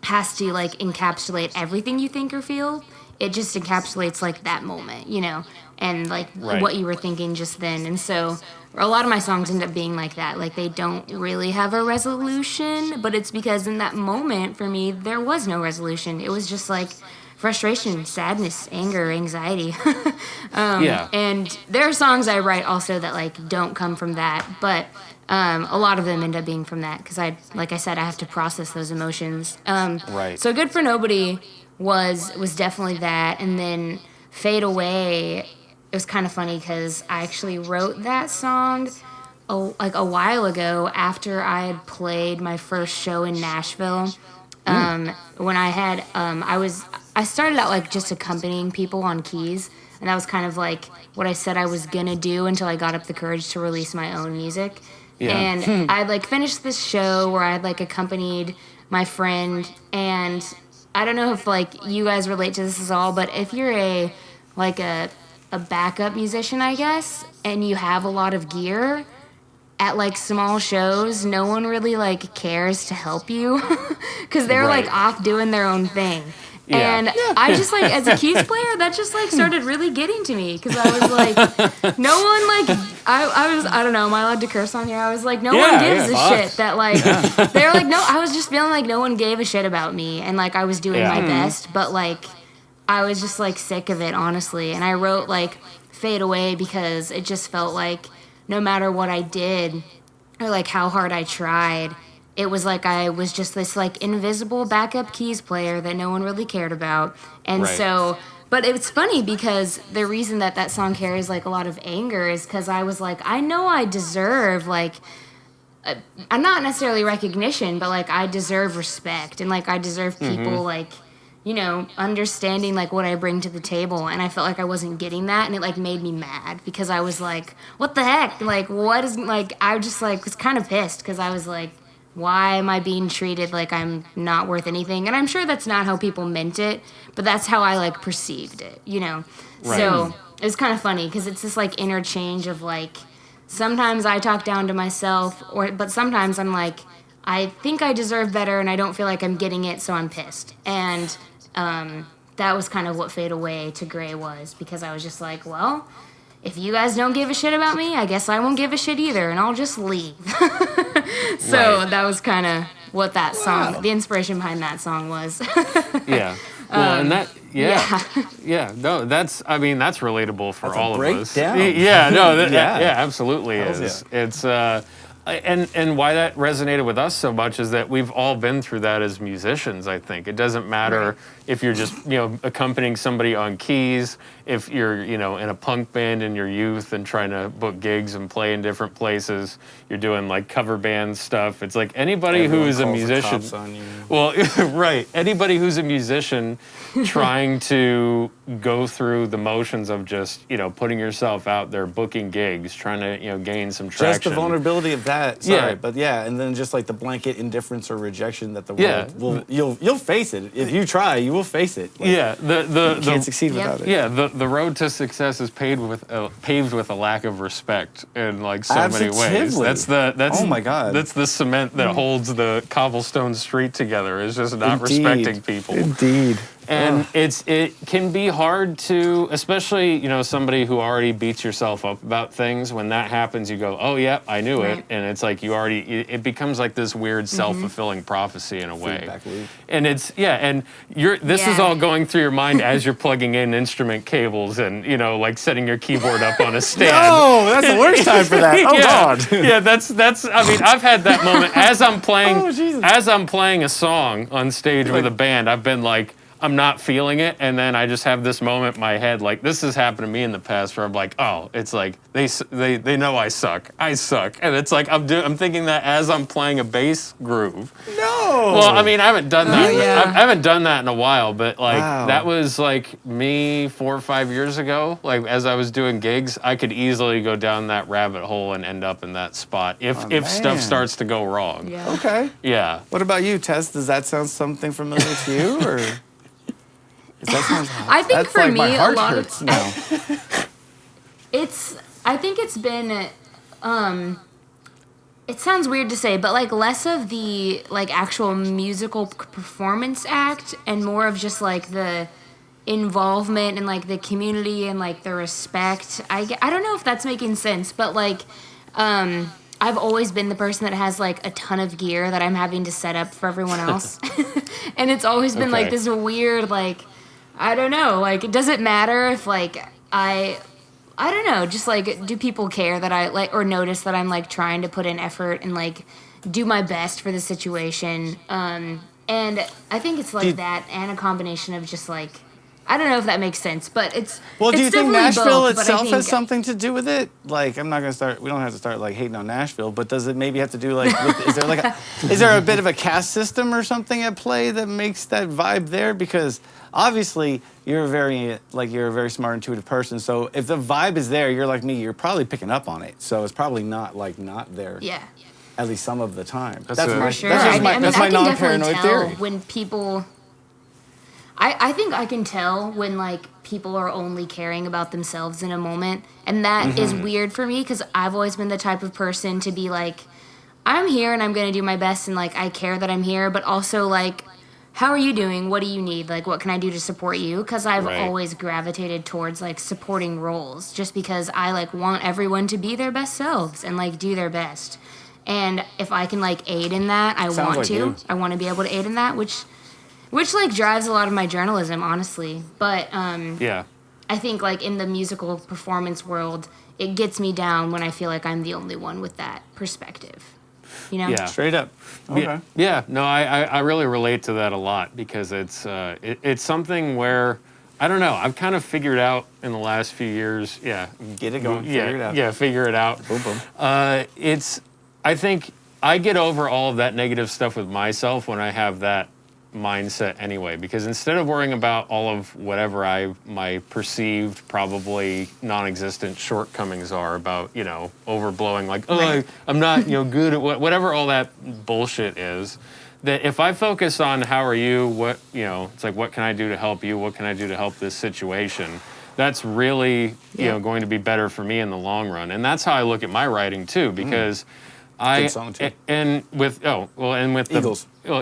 [SPEAKER 3] has to like encapsulate everything you think or feel. It just encapsulates like that moment, you know, and like what you were thinking just then. And so a lot of my songs end up being like that. Like they don't really have a resolution, but it's because in that moment for me, there was no resolution. It was just like frustration, sadness, anger, anxiety. And there are songs I write also that like don't come from that, but a lot of them end up being from that because like I said, I have to process those emotions. So Good for Nobody was definitely that, and then Fade Away. It was kind of funny because I actually wrote that song like a while ago after I had played my first show in Nashville. When I had I started out like just accompanying people on keys, and that was kind of like what I said I was gonna do until I got up the courage to release my own music. And I'd like finished this show where I'd like accompanied my friend, and I don't know if like you guys relate to this at all, but if you're a backup musician, I guess, and you have a lot of gear at like small shows, no one really like cares to help you because they're like off doing their own thing. And I just like, as a keys player, that just like started really getting to me because I was like, no one like, I don't know, am I allowed to curse on here? I was like, no one gives a shit that like, they're like, no, I was just feeling like no one gave a shit about me, and like I was doing my best, but like I was just like sick of it, honestly. And I wrote like Fade Away because it just felt like no matter what I did or like how hard I tried, it was like I was just this like invisible backup keys player that no one really cared about. And so, but it's funny because the reason that song carries like a lot of anger is because I was like, I know I deserve like, I'm not necessarily recognition, but like I deserve respect, and like I deserve people like, you know, understanding like what I bring to the table. And I felt like I wasn't getting that, and it like made me mad because I was like, what the heck? Like, what is, like, I just like was kind of pissed because I was like, why am I being treated like I'm not worth anything? And I'm sure that's not how people meant it, but that's how I like perceived it, you know? So it was kind of funny because it's this like interchange of like, sometimes I talk down to myself, but sometimes I'm like, I think I deserve better and I don't feel like I'm getting it, so I'm pissed. And that was kind of what Fade Away to Gray was, because I was just like, well, if you guys don't give a shit about me, I guess I won't give a shit either, and I'll just leave. So that was kind of what that song, the inspiration behind that song was.
[SPEAKER 1] Well, and that, no, that's, I mean, that's relatable for all of us.
[SPEAKER 2] Breakdown.
[SPEAKER 1] Yeah, no, absolutely is. It's, and why that resonated with us so much is that we've all been through that as musicians, I think. It doesn't matter if you're just, you know, accompanying somebody on keys, if you're, you know, in a punk band in your youth and trying to book gigs and play in different places, you're doing like cover band stuff. It's like anybody who is a musician. Well, anybody who's a musician trying to go through the motions of just, you know, putting yourself out there, booking gigs, trying to, you know, gain some traction.
[SPEAKER 2] Just the vulnerability of that. But and then just like the blanket indifference or rejection that the world will, you'll face it. If you try, you will face it. Like, you can't succeed without it.
[SPEAKER 1] Yeah, the road to success is paved with a lack of respect in like so many ways. That's oh my God. That's the cement that holds the cobblestone street together. Is just not respecting people.
[SPEAKER 2] Indeed.
[SPEAKER 1] And it can be hard to, especially, you know, somebody who already beats yourself up about things. When that happens, you go, oh, yeah, I knew it. And it's like it becomes like this weird self-fulfilling prophecy in a way.
[SPEAKER 2] Feedback loop.
[SPEAKER 1] And it's, and this is all going through your mind as you're plugging in instrument cables and, you know, like setting your keyboard up on a stand.
[SPEAKER 2] No, that's the worst time for that. Oh, God.
[SPEAKER 1] Yeah, that's, I mean, I've had that moment as I'm playing a song on stage with a band. I've been like, I'm not feeling it, and then I just have this moment in my head, like, this has happened to me in the past, where I'm like, oh, it's like, they know I suck, and it's like, I'm thinking that as I'm playing a bass groove.
[SPEAKER 2] No!
[SPEAKER 1] Well, I mean, I haven't done that, I haven't done that in a while, but like, that was like me 4 or 5 years ago, like, as I was doing gigs, I could easily go down that rabbit hole and end up in that spot, if stuff starts to go wrong.
[SPEAKER 3] Yeah.
[SPEAKER 2] Okay.
[SPEAKER 1] Yeah.
[SPEAKER 2] What about you, Tess? Does that sound something familiar to you, or?
[SPEAKER 3] I think
[SPEAKER 2] that's
[SPEAKER 3] for
[SPEAKER 2] like
[SPEAKER 3] me,
[SPEAKER 2] my heart
[SPEAKER 3] a lot
[SPEAKER 2] hurts
[SPEAKER 3] of
[SPEAKER 2] now.
[SPEAKER 3] I think it's been, it sounds weird to say, but like less of the like actual musical performance act and more of just like the involvement and like the community and like the respect. I don't know if that's making sense, but like, I've always been the person that has like a ton of gear that I'm having to set up for everyone else. And it's always been like this weird, like, I don't know, like, does it matter if like I don't know, just like, do people care that I like, or notice that I'm like trying to put in effort and like do my best for the situation? And I think it's like that and a combination of just like, I don't know if that makes sense, but it's
[SPEAKER 2] well. Do you think Nashville
[SPEAKER 3] both,
[SPEAKER 2] itself has something to do with it? Like, I'm not gonna start. We don't have to start like hating on Nashville, but does it maybe have to do like? Is there a bit of a caste system or something at play that makes that vibe there? Because obviously you're a very smart, intuitive person. So if the vibe is there, you're like me. You're probably picking up on it. So it's probably not there.
[SPEAKER 3] Yeah.
[SPEAKER 2] At least some of the time.
[SPEAKER 3] For sure. That's my non-paranoid theory. When people. I think I can tell when, like, people are only caring about themselves in a moment. And that is weird for me because I've always been the type of person to be like, I'm here and I'm going to do my best and, like, I care that I'm here. But also, like, how are you doing? What do you need? Like, what can I do to support you? Because I've always gravitated towards, like, supporting roles just because I, like, want everyone to be their best selves and, like, do their best. And if I can, like, aid in that, I want to. I want to be able to aid in that, which like drives a lot of my journalism, honestly. But I think like in the musical performance world, it gets me down when I feel like I'm the only one with that perspective. You know?
[SPEAKER 2] Yeah, straight up. Okay.
[SPEAKER 1] Yeah. No, I really relate to that a lot because it's something where I don't know. I've kind of figured out in the last few years. Yeah.
[SPEAKER 2] Get it going. Figure it out.
[SPEAKER 1] Yeah. Figure it out.
[SPEAKER 2] Boom boom.
[SPEAKER 1] I think I get over all of that negative stuff with myself when I have that mindset anyway, because instead of worrying about all of whatever my perceived probably non-existent shortcomings are about, you know, overblowing, like, I'm not, you know, good at whatever all that bullshit is, that if I focus on how are you, what, you know, it's like, what can I do to help you? What can I do to help this situation? That's really, you know, going to be better for me in the long run. And that's how I look at my writing too, because
[SPEAKER 2] Good song too.
[SPEAKER 1] and with
[SPEAKER 2] Eagles. In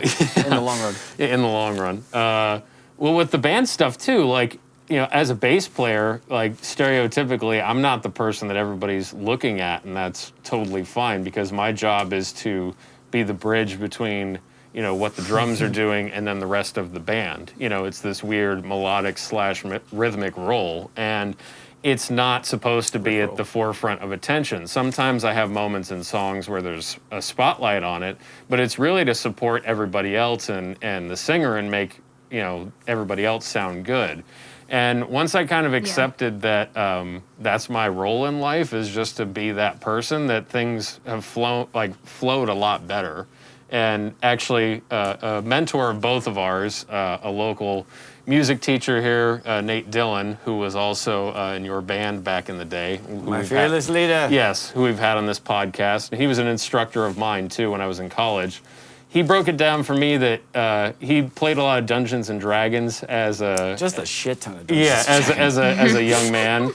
[SPEAKER 2] the long run.
[SPEAKER 1] Yeah, in the long run. Well, with the band stuff too, like, you know, as a bass player, like stereotypically, I'm not the person that everybody's looking at, and that's totally fine because my job is to be the bridge between, you know, what the drums are doing and then the rest of the band. You know, it's this weird melodic / rhythmic role, and it's not supposed to be at the forefront of attention. Sometimes I have moments in songs where there's a spotlight on it, but it's really to support everybody else and the singer and make, you know, everybody else sound good. And once I kind of accepted that that's my role in life, is just to be that person, that things have flowed a lot better. And actually, a mentor of both of ours, a local music teacher here, Nate Dillon, who was also in your band back in the day.
[SPEAKER 2] My fearless leader.
[SPEAKER 1] Yes, who we've had on this podcast. And he was an instructor of mine, too, when I was in college. He broke it down for me that he played a lot of Dungeons and Dragons as a...
[SPEAKER 2] Just a shit ton of Dungeons.
[SPEAKER 1] Yeah, as a young man.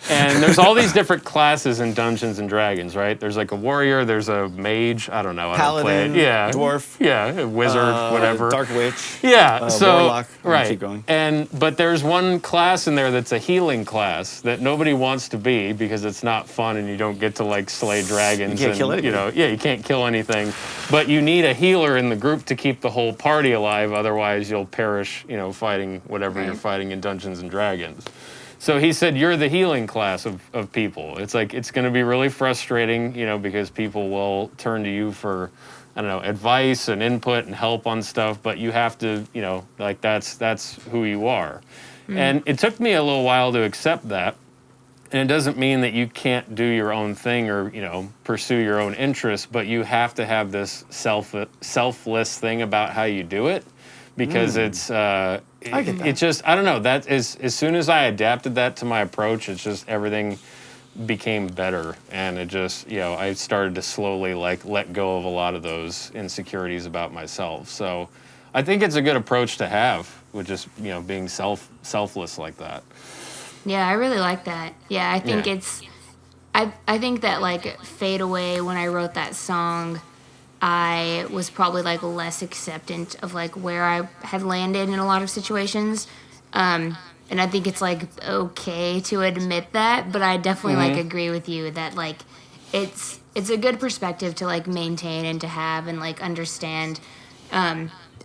[SPEAKER 1] And there's all these different classes in Dungeons and Dragons, right? There's like a warrior, there's a mage, I don't know, I don't play
[SPEAKER 2] Paladin,
[SPEAKER 1] it. Yeah,
[SPEAKER 2] dwarf,
[SPEAKER 1] yeah, a wizard, whatever.
[SPEAKER 2] dark witch,
[SPEAKER 1] Yeah, so
[SPEAKER 2] warlock.
[SPEAKER 1] right.
[SPEAKER 2] Keep going.
[SPEAKER 1] But there's one class in there that's a healing class that nobody wants to be because it's not fun and you don't get to like slay dragons.
[SPEAKER 2] You can't kill anything.
[SPEAKER 1] You know, yeah, you can't kill anything. But you need a healer in the group to keep the whole party alive. Otherwise, you'll perish. You know, fighting whatever you're fighting in Dungeons and Dragons. So he said, you're the healing class of people. It's like, it's going to be really frustrating, you know, because people will turn to you for, I don't know, advice and input and help on stuff, but you have to, you know, like that's who you are. And it took me a little while to accept that. And it doesn't mean that you can't do your own thing or, you know, pursue your own interests, but you have to have this selfless thing about how you do it. Because it's,
[SPEAKER 2] I get that.
[SPEAKER 1] it just, I don't know, that is, as soon as I adapted that to my approach, it's just everything became better. And it just, you know, I started to slowly like let go of a lot of those insecurities about myself. So I think it's a good approach to have with just, you know, being selfless like that.
[SPEAKER 3] Yeah, I really like that. Yeah, I think
[SPEAKER 1] Yeah.
[SPEAKER 3] it's, I think that like Fade Away, when I wrote that song, I was probably like less acceptant of like where I had landed in a lot of situations. And I think it's like okay to admit that, but I definitely like agree with you that like it's a good perspective to like maintain and to have and like understand.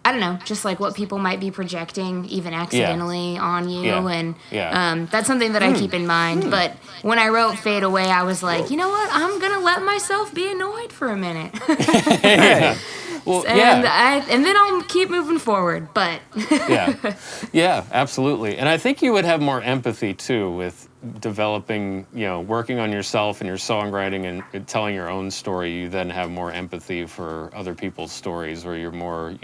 [SPEAKER 3] I don't know, just like what people might be projecting even accidentally on you. And that's something that I keep in mind. But when I wrote Fade Away, I was like, you know what? I'm going to let myself be annoyed for a minute.
[SPEAKER 1] Well,
[SPEAKER 3] and then I'll keep moving forward. But
[SPEAKER 1] yeah, absolutely. And I think you would have more empathy too with developing, you know, working on yourself and your songwriting and telling your own story. You then have more empathy for other people's stories, or you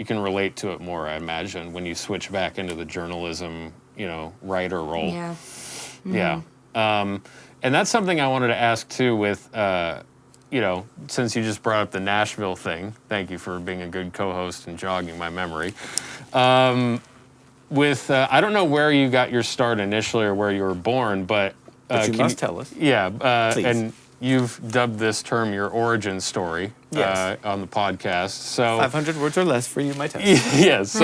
[SPEAKER 1] can relate to it more, I imagine, when you switch back into the journalism, you know, writer role.
[SPEAKER 3] yeah.
[SPEAKER 1] Yeah. And that's something I wanted to ask too with, you know, since you just brought up the Nashville thing, thank you for being a good co-host and jogging my memory. I don't know where you got your start initially or where you were born, but
[SPEAKER 2] you must tell us.
[SPEAKER 1] Yeah,
[SPEAKER 2] Please.
[SPEAKER 1] and you've dubbed this term your origin story on the podcast. So
[SPEAKER 2] 500 words or less for you, my test.
[SPEAKER 1] yeah, so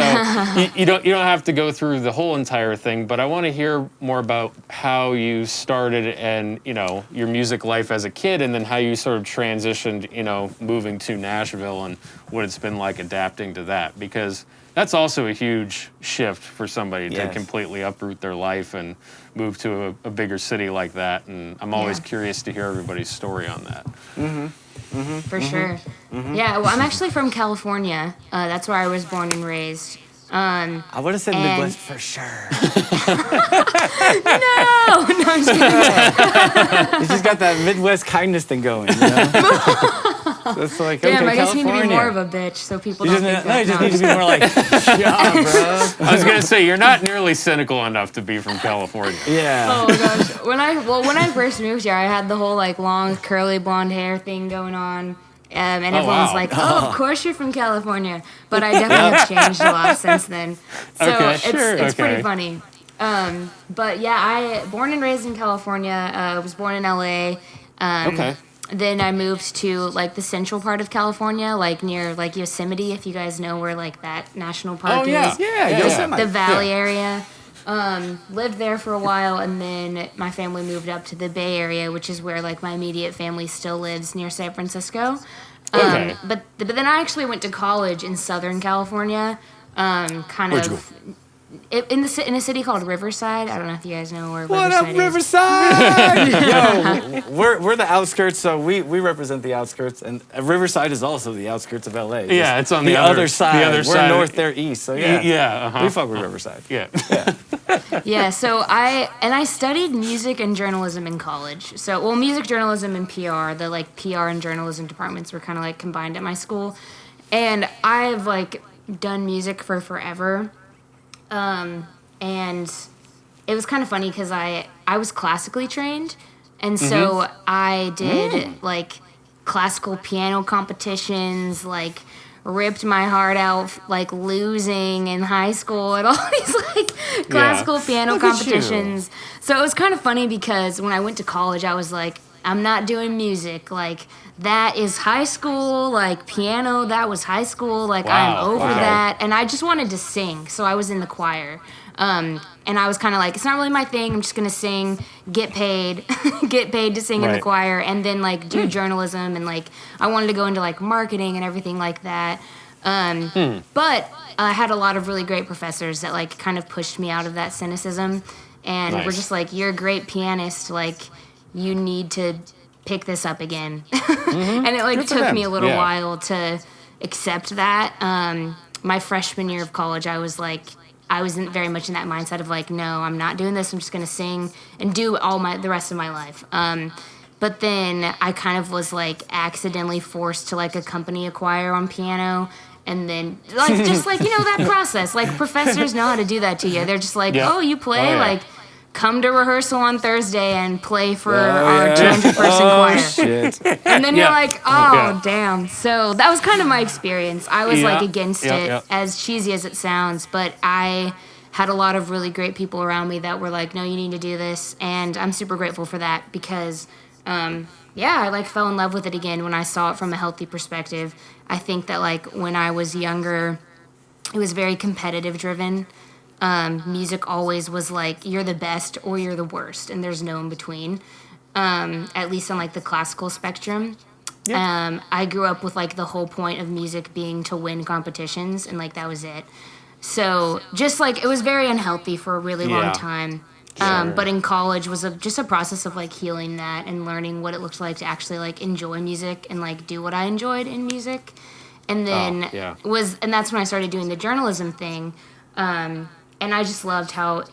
[SPEAKER 1] you don't have to go through the whole entire thing, but I want to hear more about how you started and, you know, your music life as a kid, and then how you sort of transitioned, you know, moving to Nashville and what it's been like adapting to that, because that's also a huge shift for somebody to completely uproot their life and move to a bigger city like that. And I'm always curious to hear everybody's story on that.
[SPEAKER 3] For sure. Yeah, well, I'm actually from California. That's where I was born and raised.
[SPEAKER 2] I would have said Midwest for sure.
[SPEAKER 3] No, I'm just kidding.
[SPEAKER 2] You just got that Midwest kindness thing going, you know? So it's like,
[SPEAKER 3] Damn,
[SPEAKER 2] okay,
[SPEAKER 3] I guess you need to be
[SPEAKER 2] California.
[SPEAKER 3] more of a bitch so people
[SPEAKER 2] You
[SPEAKER 3] don't
[SPEAKER 2] just,
[SPEAKER 3] think that.
[SPEAKER 2] you just need to be more like, yeah, bro.
[SPEAKER 1] I was going to say, you're not nearly cynical enough to be from California.
[SPEAKER 2] Yeah.
[SPEAKER 3] Oh gosh, when I first moved here, I had the whole like long curly blonde hair thing going on, and everyone's
[SPEAKER 1] wow.
[SPEAKER 3] like, "Oh, of course you're from California," but I definitely have changed a lot since then. So
[SPEAKER 1] Okay,
[SPEAKER 3] it's
[SPEAKER 1] okay.
[SPEAKER 3] pretty funny. But yeah, I born and raised in California. Was born in LA.
[SPEAKER 1] Okay.
[SPEAKER 3] Then I moved to like the central part of California, like near like Yosemite, if you guys know where like that national park is.
[SPEAKER 2] Yeah, Yosemite.
[SPEAKER 3] The Valley area. Lived there for a while, and then my family moved up to the Bay Area, which is where like my immediate family still lives, near San Francisco.
[SPEAKER 1] Okay.
[SPEAKER 3] But then I actually went to college in Southern California,
[SPEAKER 2] Where'd you go?
[SPEAKER 3] in a city called Riverside. I don't know if you guys know where
[SPEAKER 2] What
[SPEAKER 3] Riverside
[SPEAKER 2] up,
[SPEAKER 3] is.
[SPEAKER 2] Riverside? Yo, we're the outskirts, so we represent the outskirts, and Riverside is also the outskirts of LA.
[SPEAKER 1] Yeah, it's on
[SPEAKER 2] the
[SPEAKER 1] the
[SPEAKER 2] other side.
[SPEAKER 1] The other
[SPEAKER 2] we're
[SPEAKER 1] side.
[SPEAKER 2] north, they're east. So yeah,
[SPEAKER 1] Yeah.
[SPEAKER 2] we fuck with Riverside.
[SPEAKER 1] Yeah.
[SPEAKER 3] Yeah, so I studied music and journalism in college. So, well, music journalism and PR, the like PR and journalism departments were kind of like combined at my school. And I've like done music for forever. And it was kind of funny because I was classically trained. And so I did like classical piano competitions, like ripped my heart out, like losing in high school at all these like classical piano
[SPEAKER 2] Look at
[SPEAKER 3] competitions. So it was kind of funny because when I went to college, I was like, I'm not doing music. Like, that is high school. Like, piano, that was high school. Like,
[SPEAKER 1] Wow,
[SPEAKER 3] I'm over
[SPEAKER 1] okay.
[SPEAKER 3] that. And I just wanted to sing. So I was in the choir. And I was kind of like, it's not really my thing. I'm just going to sing, get paid, get paid to sing in the
[SPEAKER 1] Right.
[SPEAKER 3] choir, and then, like, do journalism. And, like, I wanted to go into, like, marketing and everything like that. But I had a lot of really great professors that, like, kind of pushed me out of that cynicism. And
[SPEAKER 1] Nice.
[SPEAKER 3] were just like, you're a great pianist. Like, you need to pick this up again. And it like
[SPEAKER 2] Good for
[SPEAKER 3] took
[SPEAKER 2] them.
[SPEAKER 3] me a little
[SPEAKER 1] Yeah.
[SPEAKER 3] while to accept that. My freshman year of college, I wasn't very much in that mindset of like, no, I'm not doing this. I'm just gonna sing and do the rest of my life. But then I kind of was like accidentally forced to like accompany a choir on piano. And then, like, just like, you know, that process. Like, professors know how to do that to you. They're just like,
[SPEAKER 1] Yeah.
[SPEAKER 3] oh, you play?
[SPEAKER 1] Oh, yeah.
[SPEAKER 3] Like, come to rehearsal on Thursday and play for our 200-person choir.
[SPEAKER 2] Shit.
[SPEAKER 3] And then
[SPEAKER 1] Yeah.
[SPEAKER 3] you're like, oh,
[SPEAKER 1] Yeah.
[SPEAKER 3] damn. So that was kind of my experience. I was, like,
[SPEAKER 1] Yeah.
[SPEAKER 3] against
[SPEAKER 1] Yeah,
[SPEAKER 3] it,
[SPEAKER 1] yeah.
[SPEAKER 3] as cheesy as it sounds. But I had a lot of really great people around me that were like, no, you need to do this. And I'm super grateful for that because, I, like, fell in love with it again when I saw it from a healthy perspective. I think that, like, when I was younger, it was very competitive driven. Music always was like, you're the best or you're the worst, and there's no in between, at least on, like, the classical spectrum. I grew up with, like, the whole point of music being to win competitions, and, like, that was it. So just, like, it was very unhealthy for a really
[SPEAKER 1] Yeah.
[SPEAKER 3] long time. But in college was just a process of, like, healing that and learning what it looked like to actually, like, enjoy music and, like, do what I enjoyed in music. And then
[SPEAKER 1] yeah.
[SPEAKER 3] and that's when I started doing the journalism thing. And I just loved how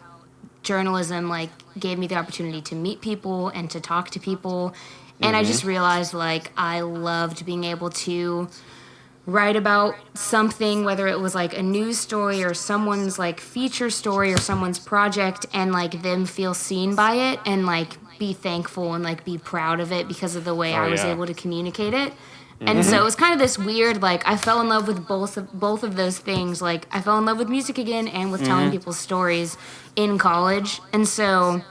[SPEAKER 3] journalism, like, gave me the opportunity to meet people and to talk to people. And I just realized, like, I loved being able to write about something, whether it was, like, a news story or someone's, like, feature story or someone's project, and, like, them feel seen by it and, like, be thankful and, like, be proud of it because of the way I was
[SPEAKER 1] yeah.
[SPEAKER 3] able to communicate it. And so it was kind of this weird, like, I fell in love with both of those things. Like, I fell in love with music again and with telling people's stories in college. And so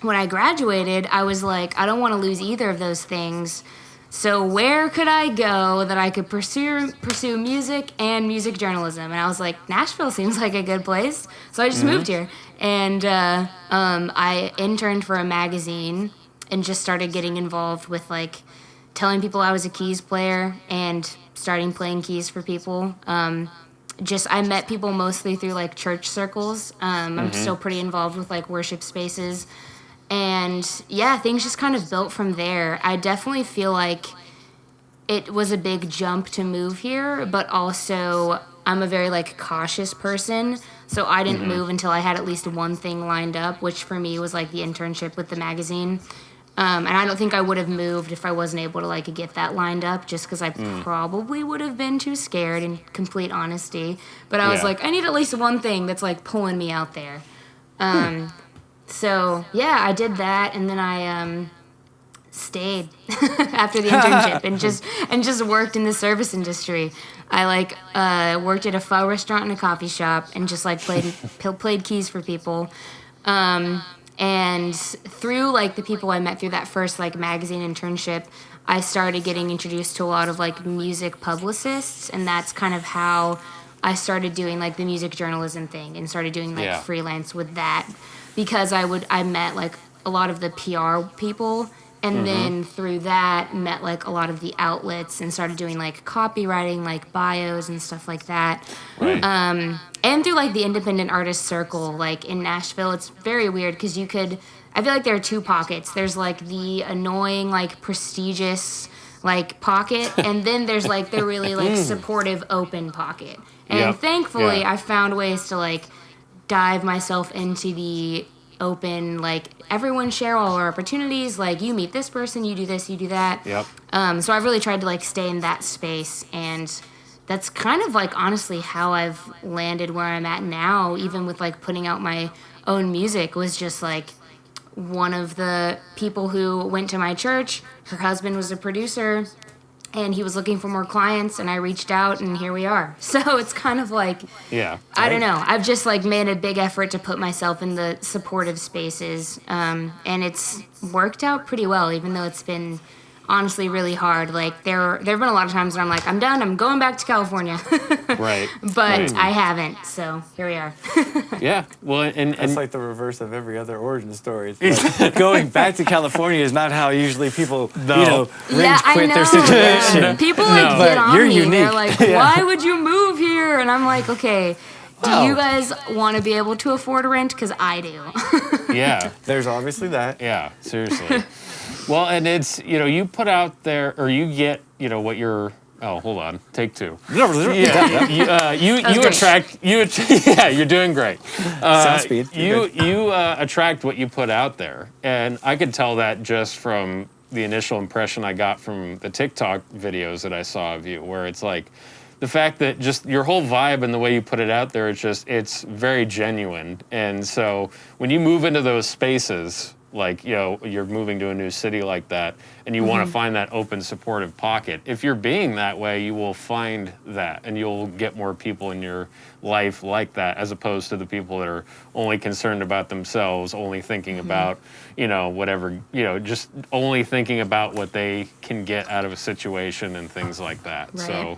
[SPEAKER 3] when I graduated, I was like, I don't want to lose either of those things. So where could I go that I could pursue music and music journalism? And I was like, Nashville seems like a good place. So I just moved here. And I interned for a magazine and just started getting involved with, like, telling people I was a keys player and starting playing keys for people. I met people mostly through, like, church circles. I'm still pretty involved with, like, worship spaces. And, yeah, things just kind of built from there. I definitely feel like it was a big jump to move here, but also I'm a very, like, cautious person. So I didn't move until I had at least one thing lined up, which for me was, like, the internship with the magazine. And I don't think I would have moved if I wasn't able to, like, get that lined up, just because I probably would have been too scared, in complete honesty. But I was
[SPEAKER 1] Yeah.
[SPEAKER 3] like, I need at least one thing that's, like, pulling me out there. So, yeah, I did that, and then I stayed after the internship and just worked in the service industry. I, like, worked at a pho restaurant and a coffee shop and just, like, played keys for people. And through, like, the people I met through that first, like, magazine internship, I started getting introduced to a lot of, like, music publicists, and that's kind of how I started doing, like, the music journalism thing and started doing, like,
[SPEAKER 1] Yeah.
[SPEAKER 3] freelance with that, because I met, like, a lot of the PR people, and then through that met, like, a lot of the outlets and started doing, like, copywriting, like, bios and stuff like that.
[SPEAKER 1] Right.
[SPEAKER 3] And through, like, the independent artist circle, like, in Nashville, it's very weird because I feel like there are two pockets. There's, like, the annoying, like, prestigious, like, pocket, and then there's, like, the really, like, supportive, open pocket. And
[SPEAKER 1] Yep.
[SPEAKER 3] thankfully,
[SPEAKER 1] Yeah.
[SPEAKER 3] I found ways to, like, dive myself into the open, like, everyone share all our opportunities, like, you meet this person, you do this, you do that.
[SPEAKER 1] Yep.
[SPEAKER 3] So I've really tried to, like, stay in that space, and that's kind of, like, honestly how I've landed where I'm at now, even with, like, putting out my own music, was just, like, one of the people who went to my church, her husband was a producer, and he was looking for more clients, and I reached out, and here we are. So it's kind of like,
[SPEAKER 1] Yeah.
[SPEAKER 3] I don't know. I've just like made a big effort to put myself in the supportive spaces, and it's worked out pretty well, even though it's been honestly really hard. Like there've been a lot of times where I'm like, I'm done, I'm going back to California.
[SPEAKER 1] Right.
[SPEAKER 3] But I haven't, so here we are.
[SPEAKER 1] Yeah. Well, and
[SPEAKER 2] That's like the reverse of every other origin story. Like, going back to California is not how usually people, rage quit their situation.
[SPEAKER 3] People like
[SPEAKER 2] But
[SPEAKER 3] get on
[SPEAKER 2] you're
[SPEAKER 3] me.
[SPEAKER 2] unique.
[SPEAKER 3] They're like, why would you move here? And I'm like, okay, do you guys want to be able to afford a rent? Because I do.
[SPEAKER 1] yeah.
[SPEAKER 2] There's obviously that.
[SPEAKER 1] Yeah, seriously. Well, and it's, you put out there, or you get, what you're, oh, hold on, take two. Yeah, you attract, yeah, you're doing great.
[SPEAKER 2] Sound speed.
[SPEAKER 1] You attract what you put out there. And I could tell that just from the initial impression I got from the TikTok videos that I saw of you, where it's like, the fact that just your whole vibe and the way you put it out there, it's very genuine. And so when you move into those spaces, like, you're moving to a new city like that, and you want to find that open, supportive pocket. If you're being that way, you will find that, and you'll get more people in your life like that, as opposed to the people that are only concerned about themselves, only thinking about, whatever, just only thinking about what they can get out of a situation and things like that.
[SPEAKER 3] Right.
[SPEAKER 1] So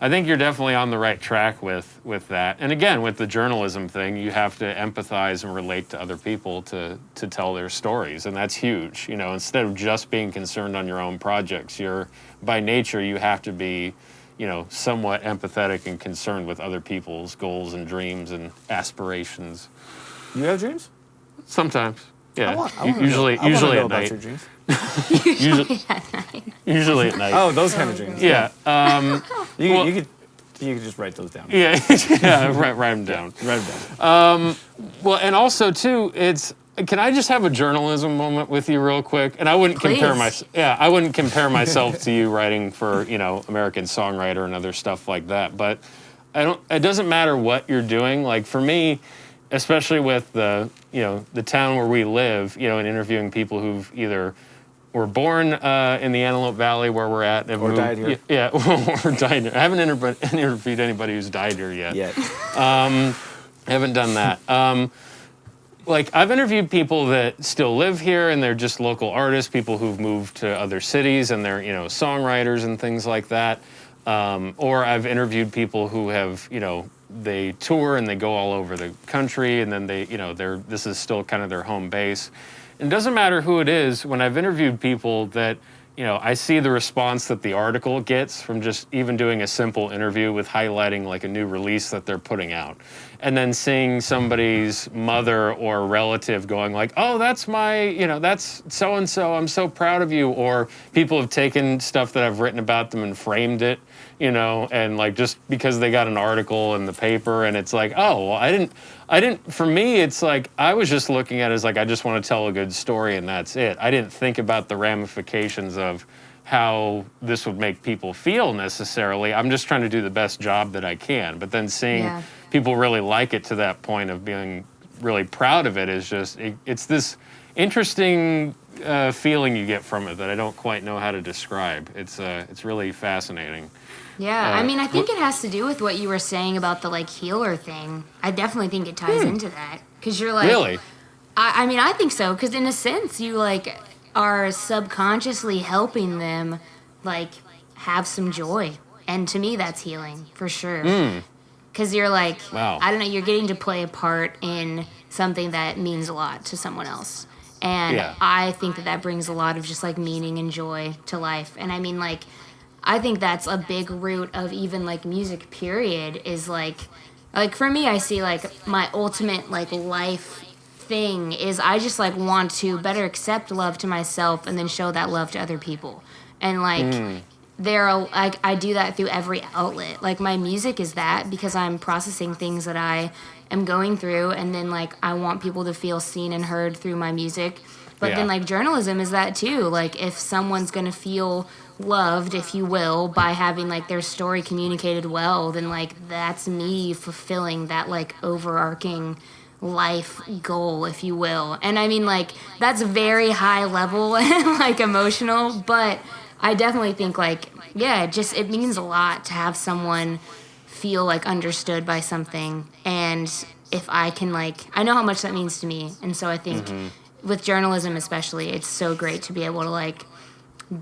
[SPEAKER 1] I think you're definitely on the right track with that. And again, with the journalism thing, you have to empathize and relate to other people to tell their stories. And that's huge. Instead of just being concerned on your own projects, by nature, you have to be, somewhat empathetic and concerned with other people's goals and dreams and aspirations.
[SPEAKER 2] You have dreams?
[SPEAKER 1] Sometimes. Yeah.
[SPEAKER 2] I wanna
[SPEAKER 1] usually
[SPEAKER 2] know
[SPEAKER 1] at
[SPEAKER 2] about
[SPEAKER 1] night.
[SPEAKER 2] your dreams.
[SPEAKER 1] Usually at night.
[SPEAKER 2] Oh, those kind of dreams.
[SPEAKER 1] Yeah.
[SPEAKER 2] You could just write those down.
[SPEAKER 1] Yeah. Write them down.
[SPEAKER 2] Write them down.
[SPEAKER 1] Well, and also too, can I just have a journalism moment with you real quick? And I wouldn't compare myself to you writing for, American Songwriter and other stuff like that. But it doesn't matter what you're doing. Like for me, especially with the town where we live, and interviewing people who've either were born in the Antelope Valley where we're at.
[SPEAKER 2] Or died here.
[SPEAKER 1] Yeah, or died here. I haven't interviewed anybody who's died here yet. I haven't done that. I've interviewed people that still live here and they're just local artists, people who've moved to other cities and they're, songwriters and things like that. Or I've interviewed people who have, they tour and they go all over the country and then this is still kind of their home base. And it doesn't matter who it is, when I've interviewed people that, I see the response that the article gets from just even doing a simple interview with highlighting like a new release that they're putting out. And then seeing somebody's mother or relative going like, oh, that's that's so-and-so, I'm so proud of you. Or people have taken stuff that I've written about them and framed it, and like just because they got an article in the paper and it's like, oh, well, I didn't, for me, it's like, I was just looking at it as like, I just want to tell a good story and that's it. I didn't think about the ramifications of how this would make people feel necessarily. I'm just trying to do the best job that I can. But then seeing people really like it to that point of being really proud of it is just, it's this interesting feeling you get from it that I don't quite know how to describe. It's really fascinating.
[SPEAKER 3] Yeah, I think it has to do with what you were saying about the like healer thing. I definitely think it ties into that because you're like,
[SPEAKER 1] really?
[SPEAKER 3] I think so because in a sense you like are subconsciously helping them like have some joy, and to me that's healing for sure. Because you're like,
[SPEAKER 1] wow.
[SPEAKER 3] I don't know, you're getting to play a part in something that means a lot to someone else. And I think that brings a lot of just like meaning and joy to life. And I think that's a big root of even like music period is like for me, I see like my ultimate like life thing is I just like want to better accept love to myself and then show that love to other people. And like I do that through every outlet. Like my music is that because I'm processing things that I am going through, and then like I want people to feel seen and heard through my music. But then like journalism is that too. Like if someone's gonna feel loved, if you will, by having like their story communicated well, then like that's me fulfilling that like overarching life goal, if you will. And like that's very high level and like emotional, but I definitely think like, yeah, it means a lot to have someone feel like understood by something. And if I can like, I know how much that means to me. And so I think with journalism especially, it's so great to be able to like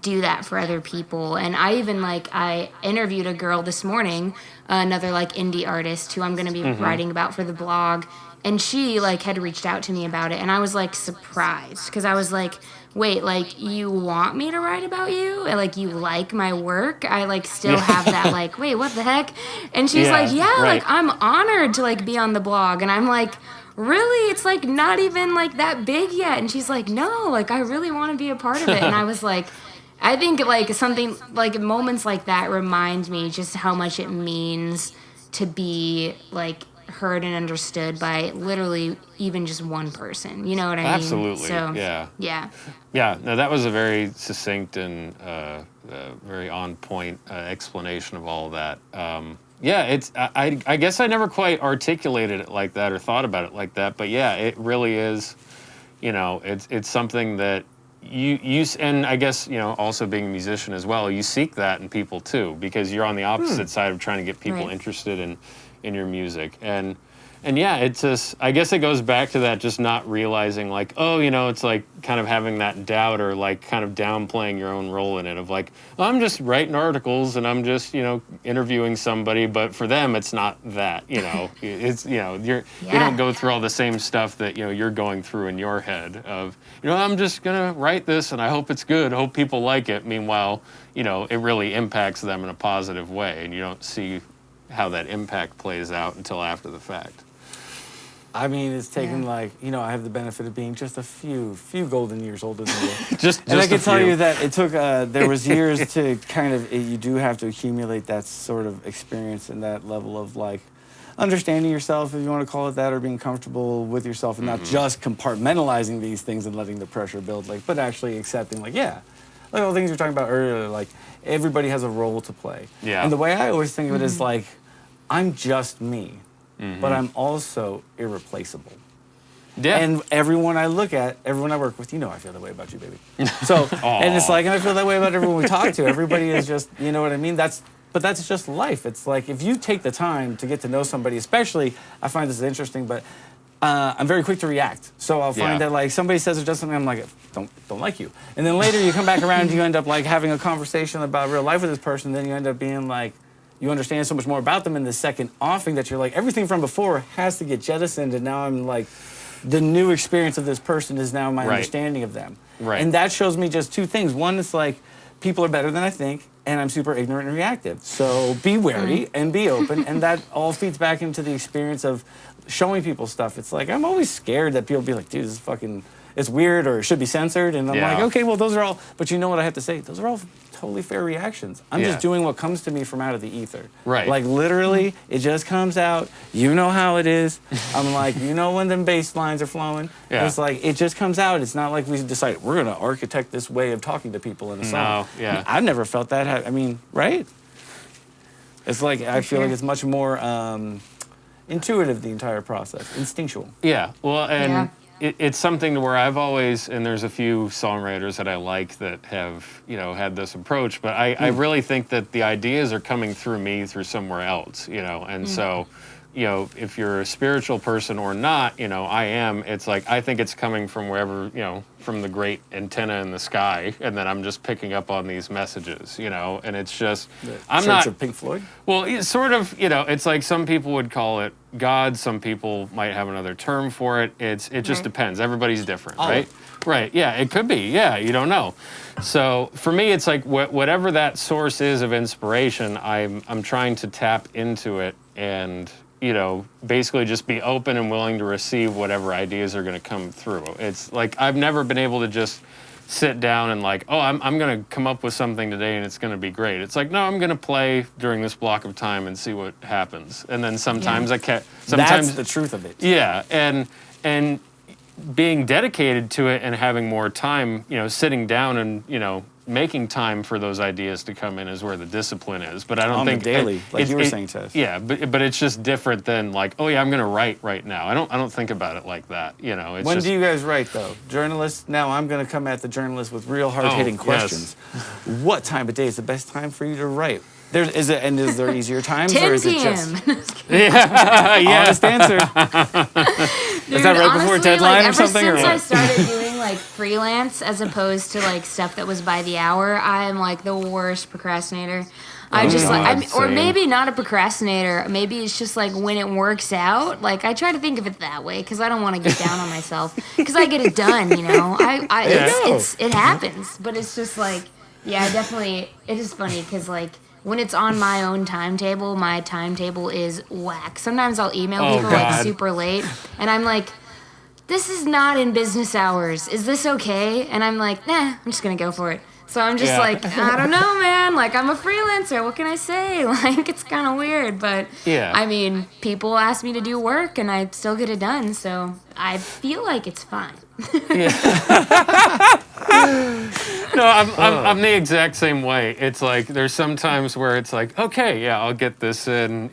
[SPEAKER 3] do that for other people. And I even like, I interviewed a girl this morning, another like indie artist who I'm going to be writing about for the blog. And she like had reached out to me about it. And I was like surprised because I was like, wait, like you want me to write about you? And like you like my work? I like still have that like, wait, what the heck? And she's like, yeah, like I'm honored to like be on the blog. And I'm like, really? It's like not even like that big yet. And she's like, no, like I really want to be a part of it. And I was like, I think like something like moments like that remind me just how much it means to be like heard and understood by literally even just one person. You know what I mean?
[SPEAKER 1] Absolutely.
[SPEAKER 3] So,
[SPEAKER 1] yeah.
[SPEAKER 3] Yeah.
[SPEAKER 1] No, that was a very succinct and very on point explanation of all of that. It's I guess I never quite articulated it like that or thought about it like that, but yeah, it really is. You know, it's something that you and I guess, you know, also being a musician as well, you seek that in people too, because you're on the opposite side of trying to get people interested in your music. And yeah, it's just, I guess it goes back to that, just not realizing like, oh, you know, it's like kind of having that doubt or like kind of downplaying your own role in it of like, well, I'm just writing articles and I'm just, you know, interviewing somebody, but for them, it's not that, you know, it's, you know, you don't go through all the same stuff that, you know, you're going through in your head of, you know, I'm just going to write this and I hope it's good. Hope people like it. Meanwhile, you know, it really impacts them in a positive way and you don't see how that impact plays out until after the fact.
[SPEAKER 2] I mean, it's taken like, you know, I have the benefit of being just a few golden years older than you. And I can tell you that it took, there was years to kind of, you do have to accumulate that sort of experience and that level of like understanding yourself, if you want to call it that, or being comfortable with yourself and not just compartmentalizing these things and letting the pressure build, like, but actually accepting like, yeah, like all the things you were talking about earlier, like everybody has a role to play.
[SPEAKER 1] Yeah.
[SPEAKER 2] And the way I always think of it is like, I'm just me. But I'm also irreplaceable. Yeah. And everyone I look at, everyone I work with, you know I feel that way about you, baby. So, and it's like, and I feel that way about everyone we talk to. Everybody is just, you know what I mean? But that's just life. It's like, if you take the time to get to know somebody, especially, I find this interesting, but I'm very quick to react. So I'll find that like somebody says or does something, I'm like, don't like you. And then later you come back around, you end up like having a conversation about real life with this person, then you end up being like, you understand so much more about them in the second offing that you're like, everything from before has to get jettisoned, and now I'm like, the new experience of this person is now my understanding of them. Right. And that shows me just two things. One is like, people are better than I think, and I'm super ignorant and reactive. So be wary and be open, and that all feeds back into the experience of showing people stuff. It's like, I'm always scared that people be like, dude, this is fucking, it's weird or it should be censored. And I'm like, okay, well, those are all, but you know what I have to say? Those are all totally fair reactions. I'm just doing what comes to me from out of the ether. Right. Like literally, it just comes out. You know how it is. I'm like, you know when them bass lines are flowing. Yeah. It's like, it just comes out. It's not like we decide, we're going to architect this way of talking to people in a song. No, yeah. I've never felt that. I mean, right? It's like, I feel like it's much more intuitive, the entire process, instinctual. Yeah, well, and it's something to where I've always, and there's a few songwriters that I like that have, you know, had this approach, but I really think that the ideas are coming through me through somewhere else, you know, and so, you know, if you're a spiritual person or not, you know, I am, it's like, I think it's coming from wherever, you know, from the great antenna in the sky, and then I'm just picking up on these messages, you know, and it's just, I'm not... Church of Pink Floyd? Well, it's sort of, you know, it's like some people would call it God, some people might have another term for it. It just depends. Everybody's different, right? Right, yeah, it could be, yeah, you don't know. So for me, it's like whatever that source is of inspiration, I'm trying to tap into it and, you know, basically just be open and willing to receive whatever ideas are going to come through. It's like I've never been able to just sit down and like, oh, I'm going to come up with something today and it's going to be great. It's like, no, I'm going to play during this block of time and see what happens. And then sometimes I can't. Sometimes that's the truth of it. Yeah, and being dedicated to it and having more time, you know, sitting down and, you know,
[SPEAKER 1] making time for those ideas to come in is where the discipline is. But I don't
[SPEAKER 2] On
[SPEAKER 1] think
[SPEAKER 2] the daily, like you were saying, Tess.
[SPEAKER 1] Yeah, but it's just different than like, oh yeah, I'm going to write right now. I don't think about it like that. It's
[SPEAKER 2] When
[SPEAKER 1] just,
[SPEAKER 2] do you guys write, though? Journalists, now I'm going to come at the journalist with real hard-hitting questions. What time of day is the best time for you to write? Is there easier times,
[SPEAKER 3] 10
[SPEAKER 2] or is it
[SPEAKER 3] p.m.
[SPEAKER 2] just...
[SPEAKER 1] yeah.
[SPEAKER 2] Honest answer. Is that right before a deadline or something?
[SPEAKER 3] Ever
[SPEAKER 2] Or
[SPEAKER 3] since
[SPEAKER 2] what?
[SPEAKER 3] I started doing like freelance as opposed to like stuff that was by the hour, I am like the worst procrastinator. I just
[SPEAKER 1] God,
[SPEAKER 3] or
[SPEAKER 1] same.
[SPEAKER 3] maybe not a procrastinator. Maybe it's just like when it works out. Like I try to think of it that way because I don't want to get down on myself because I get it done. It happens, but it's just like definitely. It is funny because like. When it's on my own timetable, my timetable is whack. Sometimes I'll email people like super late, and I'm like, this is not in business hours. Is this okay? And I'm like, nah, I'm just going to go for it. So I'm just like, I don't know, man. Like, I'm a freelancer. What can I say? Like, it's kind of weird. But, I mean, people ask me to do work, and I still get it done. So I feel like it's fine.
[SPEAKER 1] No, I'm the exact same way. It's like there's some times where it's like, okay, yeah, I'll get this in,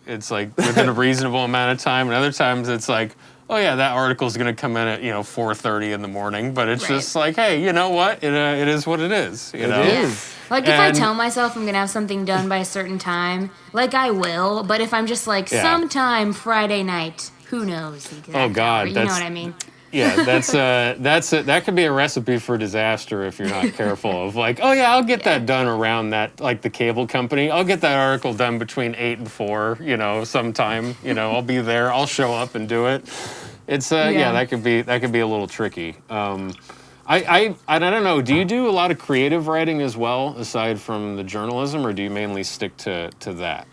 [SPEAKER 1] it's like within a reasonable amount of time. And other times it's like, oh yeah, that article's going to come in at 4:30 in the morning. But it's just like, hey, you know what? It is what it is. It
[SPEAKER 2] is.
[SPEAKER 3] Like if I tell myself I'm going to have something done by a certain time, like I will. But if I'm just like sometime Friday night, who knows?
[SPEAKER 1] Oh God,
[SPEAKER 3] you know what I mean?
[SPEAKER 1] Yeah, that could be a recipe for disaster if you're not careful. Of like, oh yeah, I'll get that done around that, like the cable company. I'll get that article done between 8 and 4. Sometime. I'll be there. I'll show up and do it. It's that could be a little tricky. I don't know. Do you do a lot of creative writing as well, aside from the journalism, or do you mainly stick to that?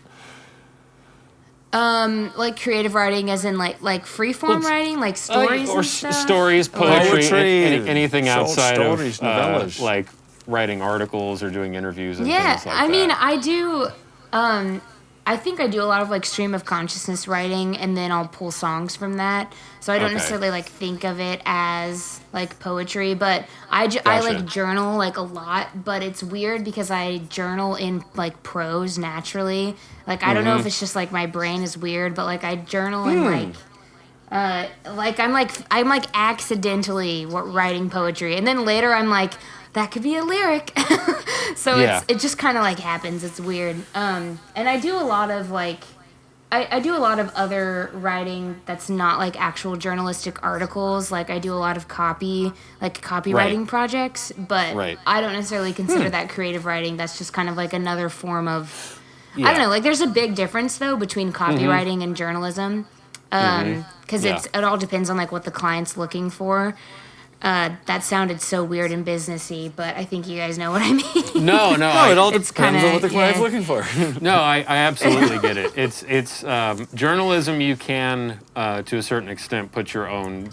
[SPEAKER 3] Like creative writing, as in like free form writing, like stories
[SPEAKER 1] or
[SPEAKER 3] and stuff?
[SPEAKER 1] stories, poetry, anything
[SPEAKER 2] short
[SPEAKER 1] outside
[SPEAKER 2] stories,
[SPEAKER 1] of
[SPEAKER 2] novellas.
[SPEAKER 1] like writing articles or doing interviews and
[SPEAKER 3] Yeah,
[SPEAKER 1] things like that.
[SPEAKER 3] I mean, I do. I think I do a lot of like stream of consciousness writing, and then I'll pull songs from that. So I don't necessarily like think of it as like poetry, but I like journal like a lot. But it's weird because I journal in like prose naturally. Like I don't know if it's just like my brain is weird, but like I journal in like I'm like accidentally writing poetry, and then later I'm like, that could be a lyric. So it just kind of like happens. It's weird. And I do a lot of like, I do a lot of other writing that's not like actual journalistic articles. Like I do a lot of copywriting projects, but I don't necessarily consider that creative writing. That's just kind of like another form of, I don't know, like there's a big difference though between copywriting and journalism. Because it all depends on like what the client's looking for. That sounded so weird and businessy, but I think you guys know what I mean.
[SPEAKER 1] No,
[SPEAKER 2] it all depends on what the client's looking for.
[SPEAKER 1] No, I absolutely get it. It's journalism. You can, to a certain extent, put your own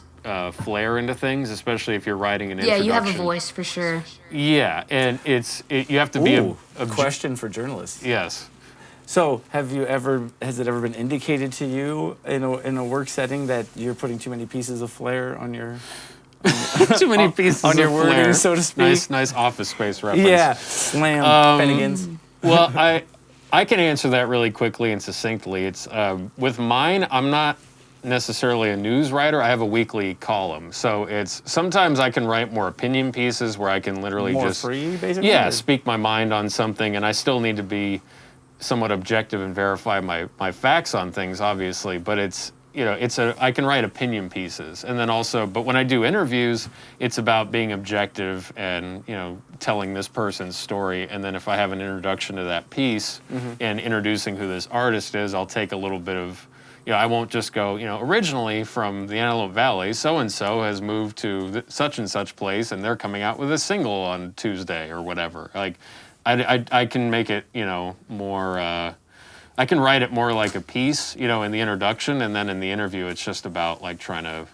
[SPEAKER 1] flair into things, especially if you're writing an introduction.
[SPEAKER 3] Yeah, you have a voice for sure.
[SPEAKER 1] Yeah, and you have to be
[SPEAKER 2] a question for journalists.
[SPEAKER 1] Yes.
[SPEAKER 2] So, has it ever been indicated to you in a work setting that you're putting too many pieces of flair on your
[SPEAKER 1] too many pieces
[SPEAKER 2] on your
[SPEAKER 1] of
[SPEAKER 2] wording,
[SPEAKER 1] flair.
[SPEAKER 2] so to speak?
[SPEAKER 1] Nice Office Space reference.
[SPEAKER 2] Yeah, slam Bennigan's.
[SPEAKER 1] Well, I can answer that really quickly and succinctly. It's with mine, I'm not necessarily a news writer. I have a weekly column, so it's sometimes I can write more opinion pieces where I can literally
[SPEAKER 2] more
[SPEAKER 1] just
[SPEAKER 2] free, basically.
[SPEAKER 1] Yeah, speak my mind on something, and I still need to be somewhat objective and verify my facts on things, obviously. But it's I can write opinion pieces, and then also, but when I do interviews, it's about being objective and telling this person's story. And then if I have an introduction to that piece and introducing who this artist is, I'll take a little bit of, I won't just go, originally from the Antelope Valley, so and so has moved to such and such place, and they're coming out with a single on Tuesday or whatever. Like, I can make it more. I can write it more like a piece, in the introduction, and then in the interview, it's just about like trying to,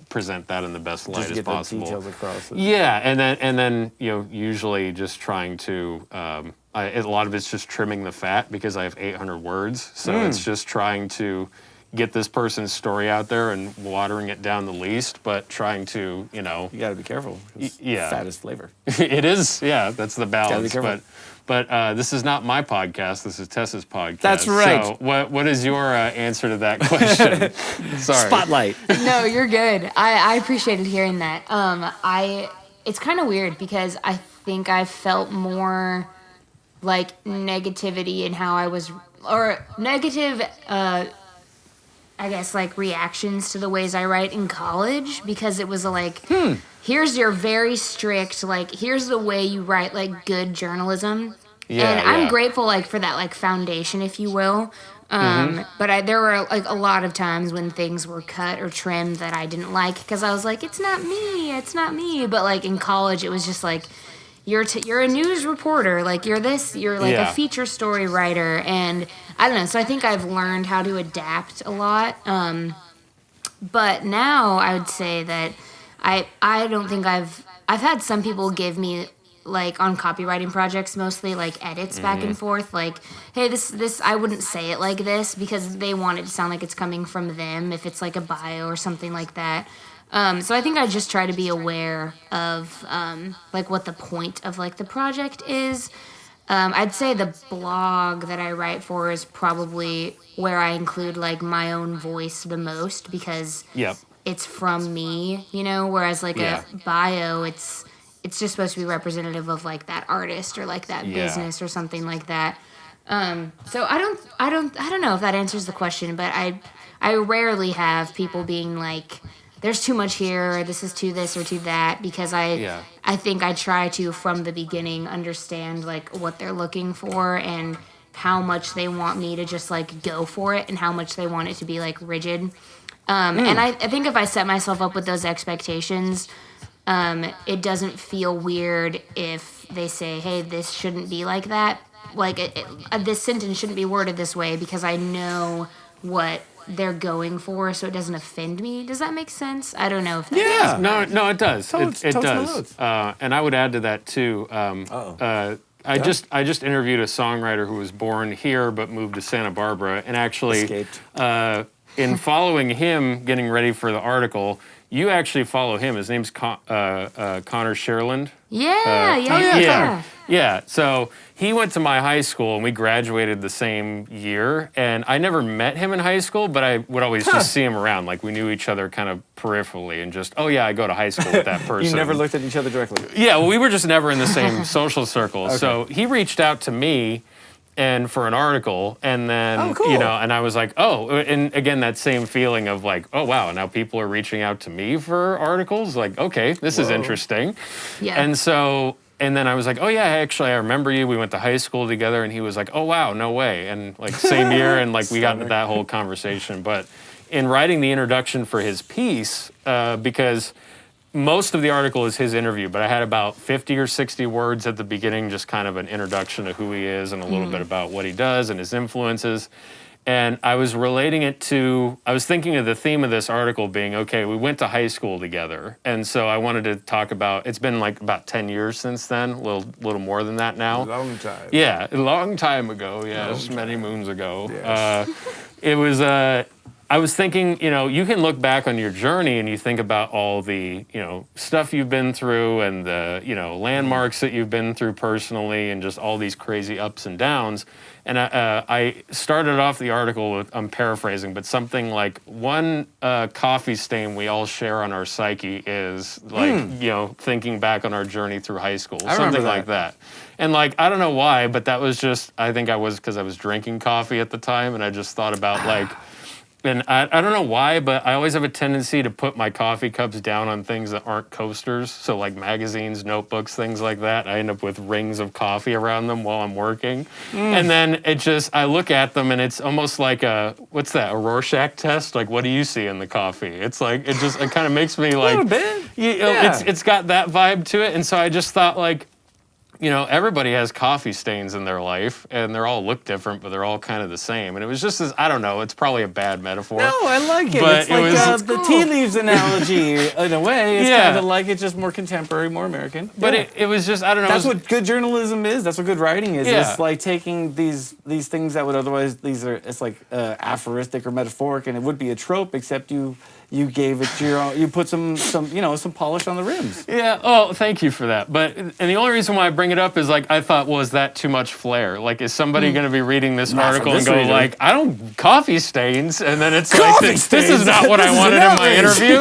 [SPEAKER 1] present that in the best light as possible.
[SPEAKER 2] Just get the details across.
[SPEAKER 1] Yeah, and then usually just trying to. A lot of it's just trimming the fat because I have 800 words, so it's just trying to get this person's story out there and watering it down the least, but trying to,
[SPEAKER 2] You got to be careful.
[SPEAKER 1] Yeah.
[SPEAKER 2] Fat is flavor.
[SPEAKER 1] It is, yeah, that's the balance.
[SPEAKER 2] Gotta be careful.
[SPEAKER 1] But this is not my podcast. This is Tess's podcast.
[SPEAKER 2] That's right.
[SPEAKER 1] So what is your answer to that question? Sorry.
[SPEAKER 2] Spotlight.
[SPEAKER 3] No, you're good. I appreciated hearing that. It's kind of weird because I think I felt more like negativity in how I was, or negative, I guess, like reactions to the ways I write in college, because it was like, here's your very strict, like, here's the way you write, like, good journalism.
[SPEAKER 1] Yeah,
[SPEAKER 3] and I'm
[SPEAKER 1] yeah.
[SPEAKER 3] grateful, like, for that, like, foundation, if you will. But there were, like, a lot of times when things were cut or trimmed that I didn't like, because I was like, it's not me. But, like, in college, it was just like, you're a news reporter, like, you're like
[SPEAKER 1] Yeah.
[SPEAKER 3] a feature story writer, and I don't know, so I think I've learned how to adapt a lot. But now I would say that I don't think I've had some people give me, like, on copywriting projects mostly, like, edits back and forth, like, hey, this I wouldn't say it like this, because they want it to sound like it's coming from them if it's like a bio or something like that. So I think I just try to be aware of like what the point of, like, the project is. I'd say the blog that I write for is probably where I include, like, my own voice the most, because
[SPEAKER 1] Yep.
[SPEAKER 3] it's from me, whereas, like,
[SPEAKER 1] Yeah.
[SPEAKER 3] a bio, it's just supposed to be representative of, like, that artist or, like, that
[SPEAKER 1] Yeah.
[SPEAKER 3] business or something like that. So I don't know if that answers the question, but I rarely have people being like, there's too much here, or this is too this or too that, because
[SPEAKER 1] Yeah.
[SPEAKER 3] I think I try to, from the beginning, understand, like, what they're looking for and how much they want me to just, like, go for it, and how much they want it to be, like, rigid. And I think if I set myself up with those expectations, it doesn't feel weird if they say, hey, this shouldn't be like that. Like, this sentence shouldn't be worded this way, because I know what they're going for, so it doesn't offend me. Does that make sense? I don't know if that
[SPEAKER 2] Yeah.
[SPEAKER 1] No, it does.
[SPEAKER 2] Totes
[SPEAKER 1] It
[SPEAKER 2] my
[SPEAKER 1] does.
[SPEAKER 2] loads.
[SPEAKER 1] And I would add to that too. I just interviewed a songwriter who was born here but moved to Santa Barbara, and actually,
[SPEAKER 2] Escaped.
[SPEAKER 1] in following him, getting ready for the article, you actually follow him. His name's Connor Sherland. Yeah. So he went to my high school, and we graduated the same year. And I never met him in high school, but I would always just see him around. Like, we knew each other kind of peripherally, and just, oh yeah, I go to high school with that person.
[SPEAKER 2] You never looked at each other directly.
[SPEAKER 1] Yeah, well, we were just never in the same social circle.
[SPEAKER 2] Okay.
[SPEAKER 1] So he reached out to me and for an article, and then,
[SPEAKER 2] Oh, cool.
[SPEAKER 1] and I was like, oh, and again, that same feeling of like, oh, wow, now people are reaching out to me for articles? Like, okay, this is
[SPEAKER 2] Whoa.
[SPEAKER 1] interesting.
[SPEAKER 3] Yeah.
[SPEAKER 1] And then I was like, oh yeah, actually, I remember you. We went to high school together, and he was like, oh wow, no way. And like same year, and like we got into that whole conversation. But in writing the introduction for his piece, because most of the article is his interview, but I had about 50 or 60 words at the beginning, just kind of an introduction to who he is and a little bit about what he does and his influences. And I was relating it to, I was thinking of the theme of this article being, okay, we went to high school together. And so I wanted to talk about, it's been like about 10 years since then, a little more than that now.
[SPEAKER 2] Long time.
[SPEAKER 1] Yeah, a long time ago, yes, many moons ago.
[SPEAKER 2] Yes.
[SPEAKER 1] It was, I was thinking, you can look back on your journey and you think about all the, stuff you've been through and the, landmarks that you've been through personally and just all these crazy ups and downs. And I started off the article with, I'm paraphrasing, but something like one coffee stain we all share on our psyche is like, thinking back on our journey through high school, something like that. And like, I don't know why, but that was just, I think because I was drinking coffee at the time, and I just thought about like, and I don't know why, but I always have a tendency to put my coffee cups down on things that aren't coasters. So like magazines, notebooks, things like that. I end up with rings of coffee around them while I'm working. And then I look at them and it's almost like what's that, a Rorschach test? Like, what do you see in the coffee? It's like, it kind of makes me like,
[SPEAKER 2] A little bit.
[SPEAKER 1] it's got that vibe to it. And so I just thought like, everybody has coffee stains in their life, and they all look different, but they're all kind of the same. And it was just I don't know, it's probably a bad metaphor.
[SPEAKER 2] No, I like it.
[SPEAKER 1] But
[SPEAKER 2] It's like the tea leaves analogy in a way. It's kind of like it's just more contemporary, more American.
[SPEAKER 1] But it was just, I don't know.
[SPEAKER 2] That's what good journalism is. That's what good writing is.
[SPEAKER 1] Yeah.
[SPEAKER 2] It's like taking these things that would otherwise, it's like aphoristic or metaphoric, and it would be a trope, except you gave it your own, you put some polish on the rims.
[SPEAKER 1] Yeah, oh, thank you for that. And the only reason why I bring it up is like, I thought, was that too much flair? Like, is somebody going to be reading this article and go like, I don't, coffee stains, and then it's like, this is not what I wanted in my interview,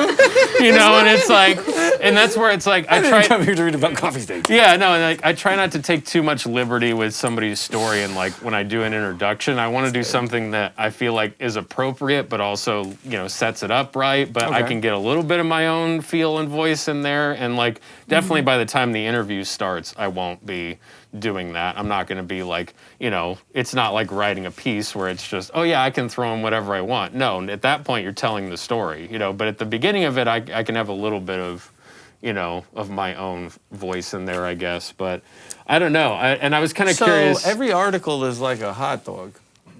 [SPEAKER 1] and it's like, and that's where it's like,
[SPEAKER 2] I didn't come here to read about coffee stains.
[SPEAKER 1] Yeah, no, and like, I try not to take too much liberty with somebody's story, and like, when I do an introduction, I want to do something that I feel like is appropriate, but also, sets it up right. But I can get a little bit of my own feel and voice in there. And like, definitely by the time the interview starts, I won't be doing that. I'm not going to be like, it's not like writing a piece where it's just, oh yeah, I can throw in whatever I want. No, at that point you're telling the story, but at the beginning of it, I can have a little bit of, of my own voice in there, I guess. But I don't know. And I was kind of curious.
[SPEAKER 2] So every article is like a hot dog,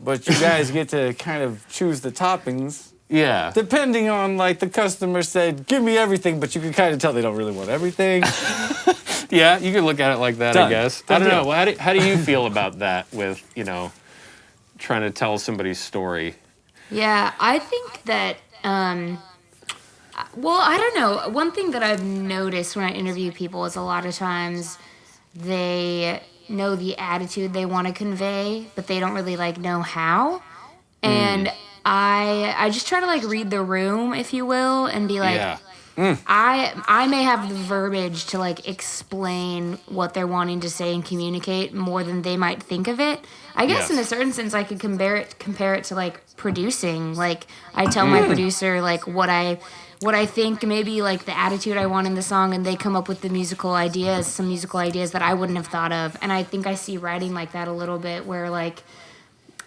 [SPEAKER 2] but you guys get to kind of choose the toppings.
[SPEAKER 1] Yeah.
[SPEAKER 2] Depending on, like, the customer said, give me everything, but you can kind of tell they don't really want everything.
[SPEAKER 1] Yeah, you could look at it like that,
[SPEAKER 2] Done.
[SPEAKER 1] I guess.
[SPEAKER 2] Done
[SPEAKER 1] I don't
[SPEAKER 2] deal.
[SPEAKER 1] know. How do you feel about that with, trying to tell somebody's story?
[SPEAKER 3] Yeah, I think that, well, I don't know. One thing that I've noticed when I interview people is a lot of times they know the attitude they want to convey, but they don't really, like, know how. And I just try to like read the room, if you will, and be like, I may have the verbiage to like explain what they're wanting to say and communicate more than they might think of it. I guess in a certain sense, I could compare it to like producing. Like I tell my producer like what I think maybe like the attitude I want in the song, and they come up with the some musical ideas that I wouldn't have thought of. And I think I see writing like that a little bit, where like.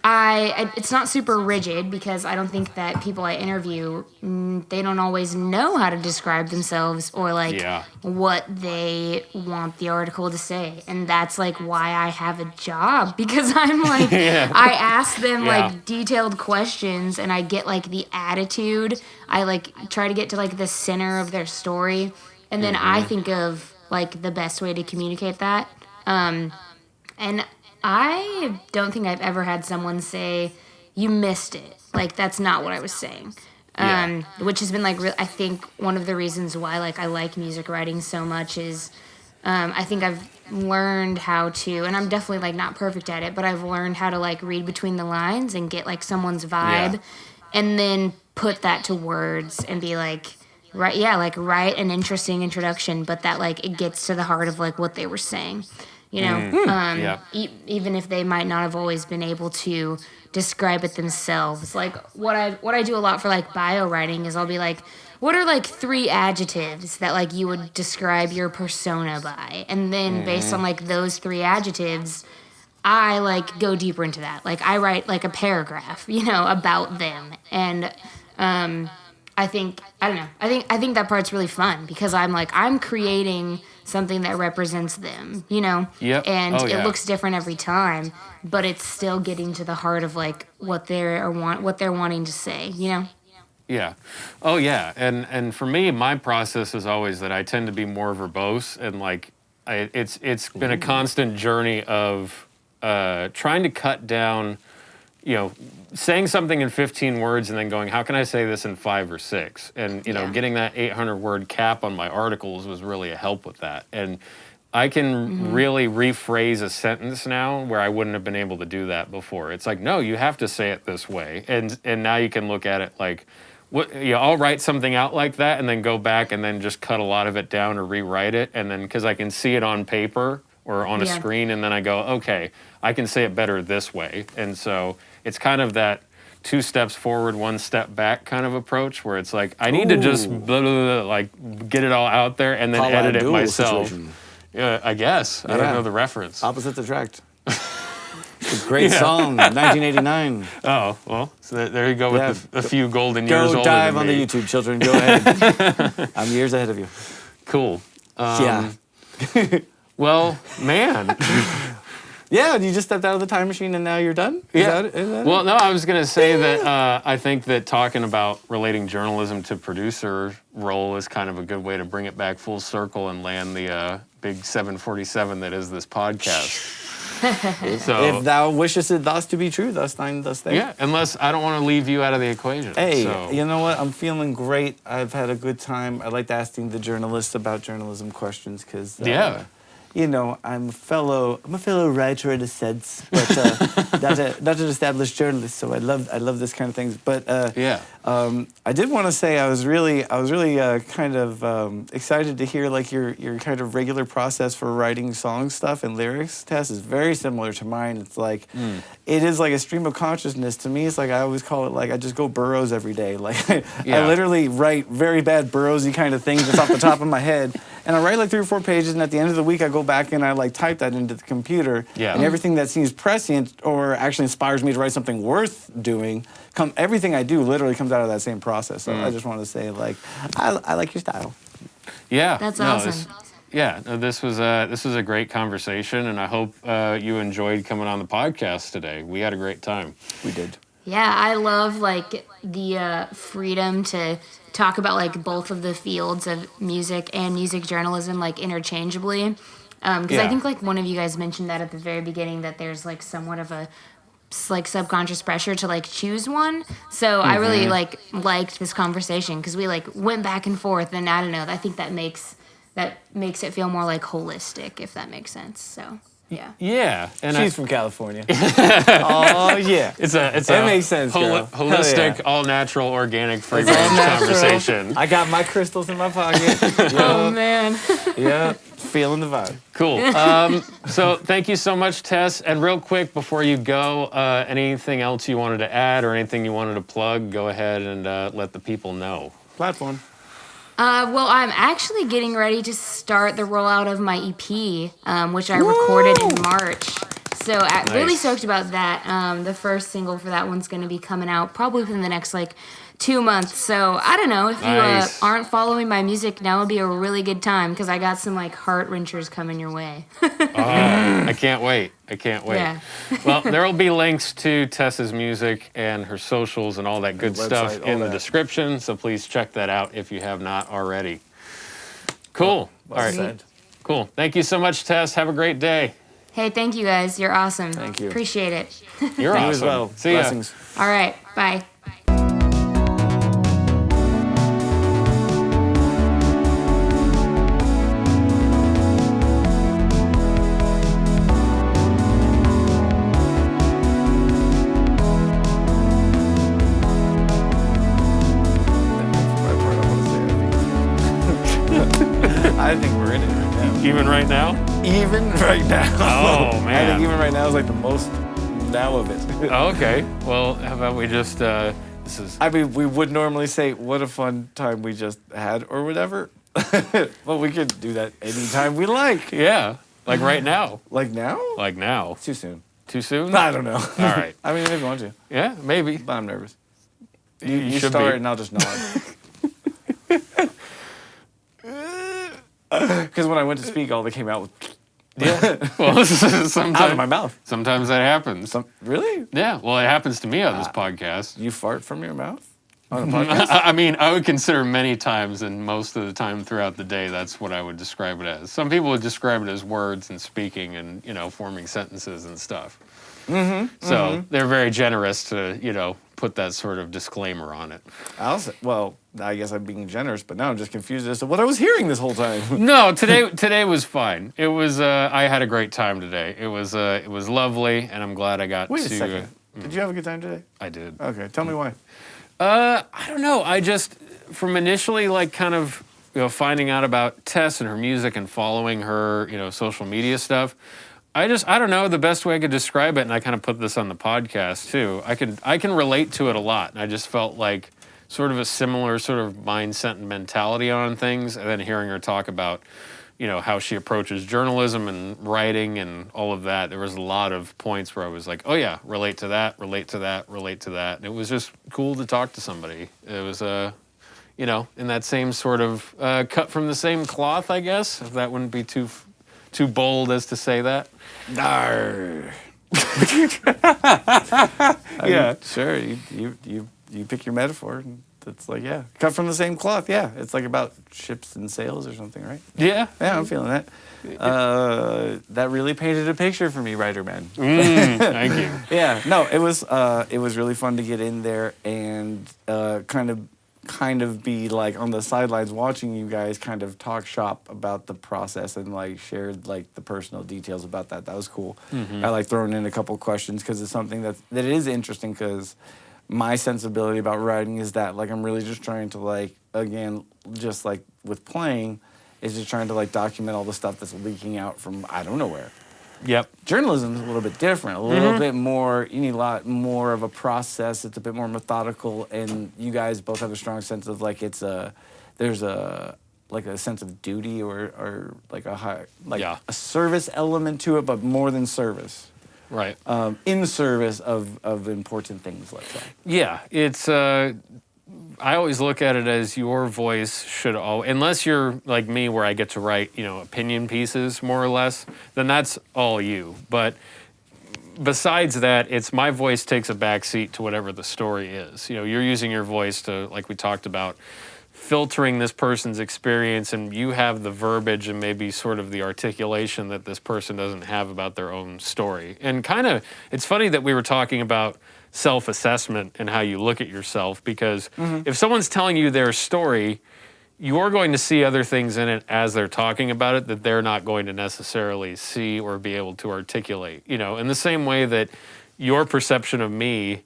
[SPEAKER 3] It's not super rigid because I don't think that people I interview, they don't always know how to describe themselves or like what they want the article to say. And that's like why I have a job, because I'm like, I ask them like detailed questions and I get like the attitude. I like try to get to like the center of their story. And then I think of like the best way to communicate that. And I don't think I've ever had someone say, you missed it. Like, that's not what I was saying. Which has been, like, I think one of the reasons why, like, I like music writing so much is I think I've learned how to, and I'm definitely, like, not perfect at it, but I've learned how to, like, read between the lines and get, like, someone's vibe and then put that to words and be like, write an interesting introduction, but that, like, it gets to the heart of, like, what they were saying. Even if they might not have always been able to describe it themselves. Like what I do a lot for like bio writing is I'll be like, what are like 3 adjectives that like you would describe your persona by? And then based on like those 3 adjectives, I like go deeper into that. Like I write like a paragraph, about them. And I think that part's really fun because I'm creating something that represents them,
[SPEAKER 1] Yep.
[SPEAKER 3] And it looks different every time, but it's still getting to the heart of like what they're wanting to say,
[SPEAKER 1] Yeah. Oh yeah. And for me, my process is always that I tend to be more verbose, and like it's been a constant journey of trying to cut down, saying something in 15 words and then going, how can I say this in 5 or 6? And, getting that 800-word cap on my articles was really a help with that. And I can really rephrase a sentence now where I wouldn't have been able to do that before. It's like, no, you have to say it this way. And now you can look at it like, I'll write something out like that and then go back and then just cut a lot of it down or rewrite it. And then, because I can see it on paper or on a screen, and then I go, okay, I can say it better this way. And so it's kind of that 2 steps forward, 1 step back kind of approach, where it's like, I need to just blah, blah, blah, like get it all out there and then edit it myself. I guess. I don't know the reference.
[SPEAKER 2] Opposites attract. It's a great song, 1989.
[SPEAKER 1] Oh, well, so there you go with a few golden years older than me.
[SPEAKER 2] Go dive on the YouTube, children. Go ahead. I'm years ahead of you.
[SPEAKER 1] Cool. Well, man.
[SPEAKER 2] Yeah, you just stepped out of the time machine and now you're done? Is that
[SPEAKER 1] Well, no, I was going to say that I think that talking about relating journalism to producer role is kind of a good way to bring it back full circle and land the big 747 that is this podcast. So,
[SPEAKER 2] if thou wishest it thus to be true, thus thine, thus they.
[SPEAKER 1] Yeah, unless I don't want to leave you out of the equation.
[SPEAKER 2] Hey,
[SPEAKER 1] so.
[SPEAKER 2] you know what? I'm feeling great. I've had a good time. I liked asking the journalists about journalism questions because, you know, I'm a fellow writer in a sense, but not an established journalist. So I love this kind of things. But I did want to say I was really kind of excited to hear like your kind of regular process for writing song stuff and lyrics. Tess is very similar to mine. It's like it is like a stream of consciousness to me. It's like I always call it like I just go burrows every day. Like I literally write very bad burrowsy kind of things just off the top of my head. And I write like 3 or 4 pages, and at the end of the week, I go back and I like type that into the computer. Yeah. And everything that seems prescient or actually inspires me to write something worth doing, everything I do literally comes out of that same process. So I just want to say, like, I like your style.
[SPEAKER 1] Yeah.
[SPEAKER 3] That's awesome.
[SPEAKER 1] This was a great conversation, and I hope you enjoyed coming on the podcast today. We had a great time.
[SPEAKER 2] We did.
[SPEAKER 3] Yeah, I love like the freedom to talk about like both of the fields of music and music journalism like interchangeably. Because I think like one of you guys mentioned that at the very beginning that there's like somewhat of a like subconscious pressure to like choose one. So I really liked this conversation because we like went back and forth, and I don't know, I think that makes it feel more like holistic, if that makes sense. So. Yeah.
[SPEAKER 2] Yeah, and she's from California. Oh yeah,
[SPEAKER 1] it
[SPEAKER 2] makes sense.
[SPEAKER 1] Holistic, all natural, organic, fragrance conversation.
[SPEAKER 2] I got my crystals in my pocket.
[SPEAKER 3] Oh man.
[SPEAKER 2] Yeah, feeling the vibe.
[SPEAKER 1] Cool. So thank you so much, Tess. And real quick before you go, anything else you wanted to add or anything you wanted to plug? Go ahead and let the people know.
[SPEAKER 2] Platform.
[SPEAKER 3] Well, I'm actually getting ready to start the rollout of my EP, which I recorded in March. So I'm really stoked about that. The first single for that one's going to be coming out probably within the next, 2 months. So I don't know. If you aren't following my music, now would be a really good time because I got some, heart-wrenchers coming your way.
[SPEAKER 1] I can't wait.
[SPEAKER 3] Yeah.
[SPEAKER 1] Well, there will be links to Tess's music and her socials and all that good stuff in the description, so please check that out if you have not already. Cool. All right. Cool. Thank you so much, Tess. Have a great day.
[SPEAKER 3] Hey, thank you guys. You're awesome.
[SPEAKER 2] Thank you.
[SPEAKER 3] Appreciate it.
[SPEAKER 1] You're awesome.
[SPEAKER 2] You as well.
[SPEAKER 1] See ya.
[SPEAKER 2] Blessings.
[SPEAKER 3] All right. Bye.
[SPEAKER 2] I think we're in it right now.
[SPEAKER 1] Even right now?
[SPEAKER 2] Even right now.
[SPEAKER 1] Oh, man.
[SPEAKER 2] I think even right now is the most now of it.
[SPEAKER 1] Okay. Well, how about we just,
[SPEAKER 2] I mean, we would normally say, what a fun time we just had or whatever. But we could do that anytime we like.
[SPEAKER 1] Yeah. Like right now.
[SPEAKER 2] Like now?
[SPEAKER 1] Like now.
[SPEAKER 2] Too soon.
[SPEAKER 1] Too soon?
[SPEAKER 2] I don't know.
[SPEAKER 1] All right.
[SPEAKER 2] I mean, if you want to.
[SPEAKER 1] Yeah, maybe.
[SPEAKER 2] But I'm nervous.
[SPEAKER 1] You
[SPEAKER 2] You
[SPEAKER 1] should
[SPEAKER 2] start
[SPEAKER 1] be.
[SPEAKER 2] and I'll just nod. Because when I went to speak, all that came out was
[SPEAKER 1] Well, sometimes
[SPEAKER 2] out of my mouth.
[SPEAKER 1] Sometimes that happens.
[SPEAKER 2] Really?
[SPEAKER 1] Yeah. Well, it happens to me on this podcast.
[SPEAKER 2] You fart from your mouth on a podcast?
[SPEAKER 1] I mean, I would consider many times and most of the time throughout the day, that's what I would describe it as. Some people would describe it as words and speaking and, forming sentences and stuff. So they're very generous to, put that sort of disclaimer on it.
[SPEAKER 2] Well, I guess I'm being generous, but now I'm just confused as to what I was hearing this whole time.
[SPEAKER 1] No, today was fine. It was, I had a great time today. It was lovely, and I'm glad I got to...
[SPEAKER 2] Wait a second. Did you have a good time today?
[SPEAKER 1] I did.
[SPEAKER 2] Okay, tell me why.
[SPEAKER 1] I don't know. I just, from initially kind of, finding out about Tess and her music and following her, social media stuff, I don't know the best way I could describe it, and I kind of put this on the podcast too. I can relate to it a lot, and I just felt like sort of a similar sort of mindset and mentality on things, and then hearing her talk about, how she approaches journalism and writing and all of that. There was a lot of points where I was like, oh yeah, relate to that, relate to that, relate to that. And it was just cool to talk to somebody. It was, in that same sort of cut from the same cloth, I guess, if that wouldn't be too too bold as to say that?
[SPEAKER 2] Arr.
[SPEAKER 1] Yeah.
[SPEAKER 2] Sure. You pick your metaphor. And it's like, yeah, cut from the same cloth. Yeah, it's like about ships and sails or something, right?
[SPEAKER 1] Yeah.
[SPEAKER 2] Yeah, I'm feeling that. That really painted a picture for me, writer man.
[SPEAKER 1] Thank you.
[SPEAKER 2] Yeah, no, it was really fun to get in there and kind of be like on the sidelines watching you guys kind of talk shop about the process and like shared like the personal details about that. That was cool. I like throwing in a couple questions because it's something that is interesting because my sensibility about writing is that like I'm really just trying to like, again, just like with playing, is just trying to like document all the stuff that's leaking out from I don't know where.
[SPEAKER 1] Yep.
[SPEAKER 2] Journalism is a little bit different, a little bit more, you need a lot more of a process. It's a bit more methodical, and you guys both have a strong sense of like there's a sense of duty or like a service element to it, but more than service.
[SPEAKER 1] Right.
[SPEAKER 2] In service of important things, let's say.
[SPEAKER 1] Yeah, it's I always look at it as your voice should unless you're like me where I get to write, opinion pieces more or less, then that's all you. But besides that, it's my voice takes a backseat to whatever the story is. You're using your voice to, like we talked about, filtering this person's experience, and you have the verbiage and maybe sort of the articulation that this person doesn't have about their own story. And it's funny that we were talking about self-assessment and how you look at yourself, because if someone's telling you their story, you're going to see other things in it as they're talking about it that they're not going to necessarily see or be able to articulate. In the same way that your perception of me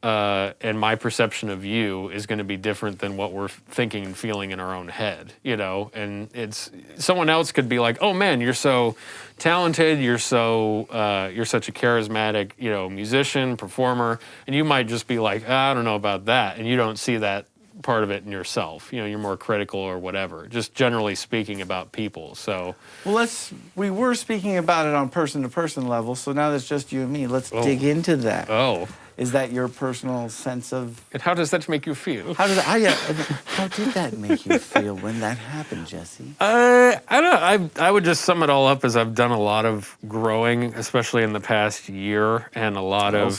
[SPEAKER 1] and my perception of you is going to be different than what we're thinking and feeling in our own head, and someone else could be like, oh man, you're so talented, you're such a charismatic, musician, performer, and you might just be like, I don't know about that, and you don't see that part of it in yourself. You're more critical or whatever, just generally speaking about people. So,
[SPEAKER 2] well, we were speaking about it on person-to-person level, so now that's just you and me. Let's dig into that.
[SPEAKER 1] Oh.
[SPEAKER 2] Is that your personal sense of...
[SPEAKER 1] And how does that make you feel?
[SPEAKER 2] How did that make you feel when that happened, Jesse?
[SPEAKER 1] I don't know. I would just sum it all up as I've done a lot of growing, especially in the past year, and a lot of...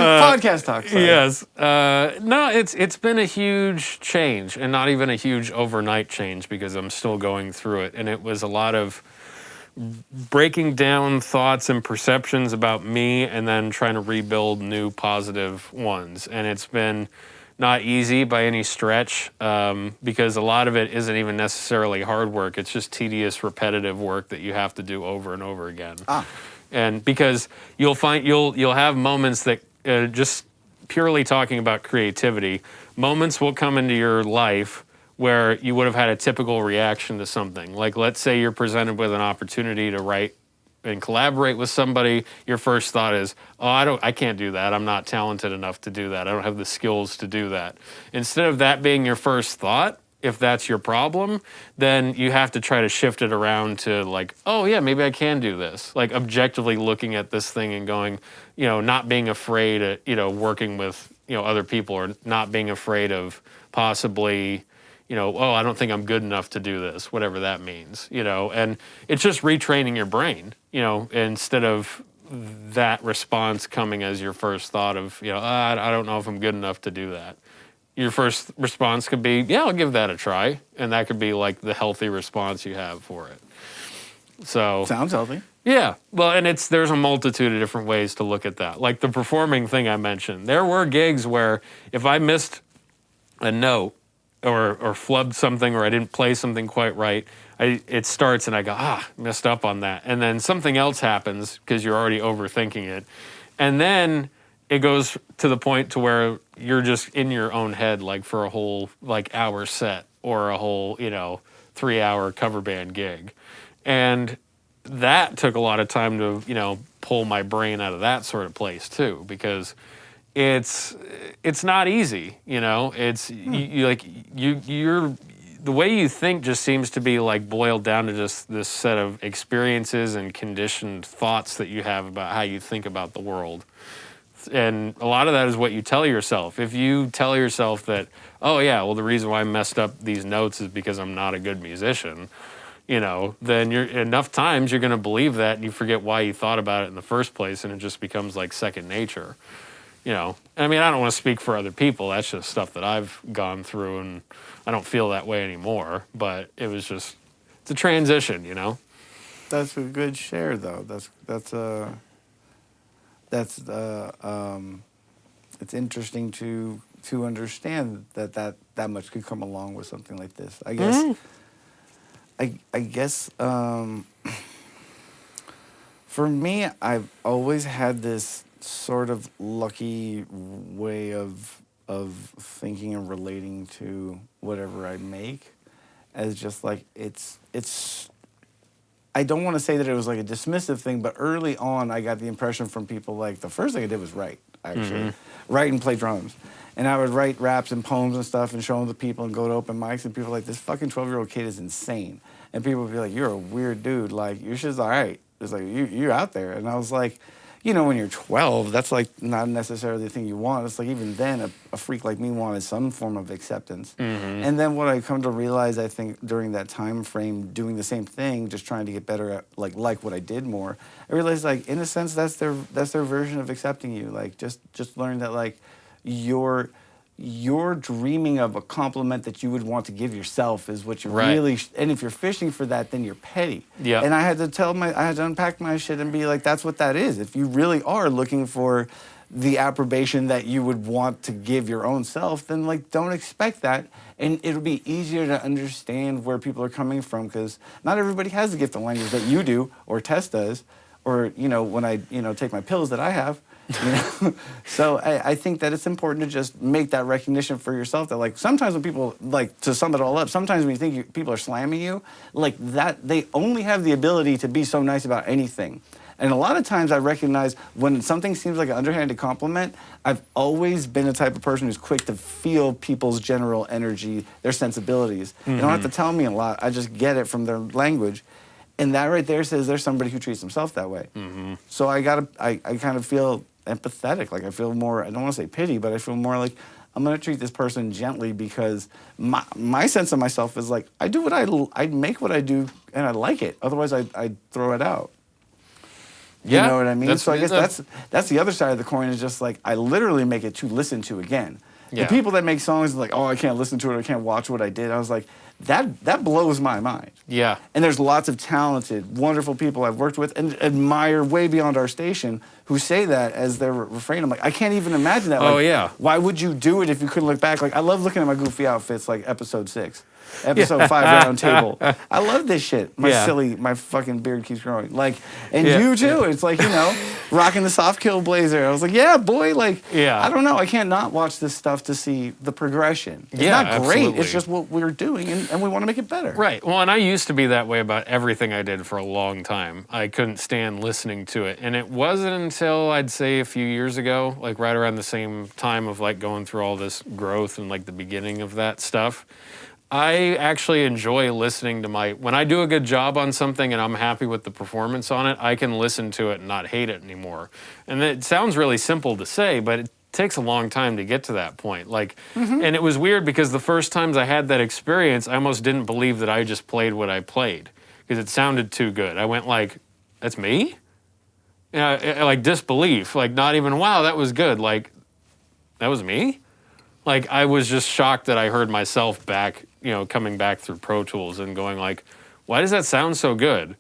[SPEAKER 2] Podcast talk. Sorry.
[SPEAKER 1] Yes. No, it's been a huge change, and not even a huge overnight change, because I'm still going through it. And it was a lot of breaking down thoughts and perceptions about me and then trying to rebuild new positive ones. And it's been not easy by any stretch, because a lot of it isn't even necessarily hard work. It's just tedious, repetitive work that you have to do over and over again. And because you'll have moments that just purely talking about creativity, moments will come into your life where you would have had a typical reaction to something. Like, let's say you're presented with an opportunity to write and collaborate with somebody. Your first thought is, I can't do that. I'm not talented enough to do that. I don't have the skills to do that. Instead of that being your first thought, if that's your problem, then you have to try to shift it around to like, oh yeah, maybe I can do this. Like objectively looking at this thing and going, not being afraid of, working with, other people, or not being afraid of possibly, I don't think I'm good enough to do this, whatever that means, and it's just retraining your brain, instead of that response coming as your first thought of, I don't know if I'm good enough to do that. Your first response could be, yeah, I'll give that a try. And that could be like the healthy response you have for it. So
[SPEAKER 2] sounds healthy.
[SPEAKER 1] Yeah. Well, and there's a multitude of different ways to look at that. Like the performing thing I mentioned. There were gigs where if I missed a note or flubbed something, or I didn't play something quite right, it starts and I go, messed up on that. And then something else happens because you're already overthinking it. And then it goes to the point to where you're just in your own head, like for a whole hour set or a whole 3-hour cover band gig. And that took a lot of time to pull my brain out of that sort of place too, because it's not easy. It's you're the way you think just seems to be like boiled down to just this set of experiences and conditioned thoughts that you have about how you think about the world And a lot of that is what you tell yourself. If you tell yourself that, oh yeah, well the reason why I messed up these notes is because I'm not a good musician, then enough times you're going to believe that and you forget why you thought about it in the first place, and it just becomes like second nature. I mean, I don't want to speak for other people. That's just stuff that I've gone through, and I don't feel that way anymore. But it's a transition,
[SPEAKER 4] That's a good share, though. It's interesting to understand that much could come along with something like this. I guess. I guess for me, I've always had this sort of lucky way of thinking and relating to whatever I make as just like it's I don't want to say that it was like a dismissive thing, but early on I got the impression from people like the first thing I did was write, actually. Write and play drums. And I would write raps and poems and stuff and show them to people and go to open mics, and people were like, this fucking 12-year-old kid is insane. And people would be like, you're a weird dude. Like, your shit's all right. It's like, you're out there. And I was like, when you're 12, that's like not necessarily the thing you want. It's like even then, a freak like me wanted some form of acceptance. And then what I come to realize, I think, during that time frame, doing the same thing, just trying to get better at like what I did more, I realized like in a sense that's their version of accepting you. Like just learn that like you're dreaming of a compliment that you would want to give yourself is what you're really, and if you're fishing for that, then you're petty. Yeah. And I had to unpack my shit and be like, that's what that is. If you really are looking for the approbation that you would want to give your own self, then like don't expect that. And it'll be easier to understand where people are coming from, because not everybody has the gift of language that you do or Tess does, or when I take my pills that I have. So I think that it's important to just make that recognition for yourself that like sometimes when people, like, to sum it all up, sometimes when you think people are slamming you, like that, they only have the ability to be so nice about anything. And a lot of times I recognize when something seems like an underhanded compliment, I've always been the type of person who's quick to feel people's general energy, their sensibilities. They don't have to tell me a lot. I just get it from their language. And that right there says there's somebody who treats himself that way. So I kind of feel empathetic. Like I feel more, I don't want to say pity, but I feel more like I'm going to treat this person gently, because my sense of myself is like, I do what I make what I do and I like it. Otherwise I throw it out.
[SPEAKER 1] Yeah,
[SPEAKER 4] you know what I mean? So I guess that's the other side of the coin, is just like, I literally make it to listen to again. Yeah. The people that make songs like, oh, I can't listen to it, I can't watch what I did. I was like, that blows my mind. Yeah. And there's lots of talented, wonderful people I've worked with and admire way beyond our station who say that as their refrain. I'm like, I can't even imagine that. Like, why would you do it if you couldn't look back? Like, I love looking at my goofy outfits, like episode 6. Episode 5 round table. I love this shit. My fucking beard keeps growing. Like, and you too. It's like, rocking the soft kill blazer. I was like, yeah, boy. Like, I don't know. I can't not watch this stuff to see the progression. It's not great. Absolutely. It's just what we're doing, and we want to make it better.
[SPEAKER 1] Right. Well, and I used to be that way about everything I did for a long time. I couldn't stand listening to it. And it wasn't until, I'd say, a few years ago, like right around the same time of like going through all this growth and like the beginning of that stuff, I actually enjoy listening to when I do a good job on something and I'm happy with the performance on it, I can listen to it and not hate it anymore. And it sounds really simple to say, but it takes a long time to get to that point. Like, and it was weird because the first times I had that experience, I almost didn't believe that I just played what I played because it sounded too good. I went like, that's me? Like disbelief, like not even, wow, that was good. Like, that was me? Like, I was just shocked that I heard myself back, coming back through Pro Tools and going like, why does that sound so good?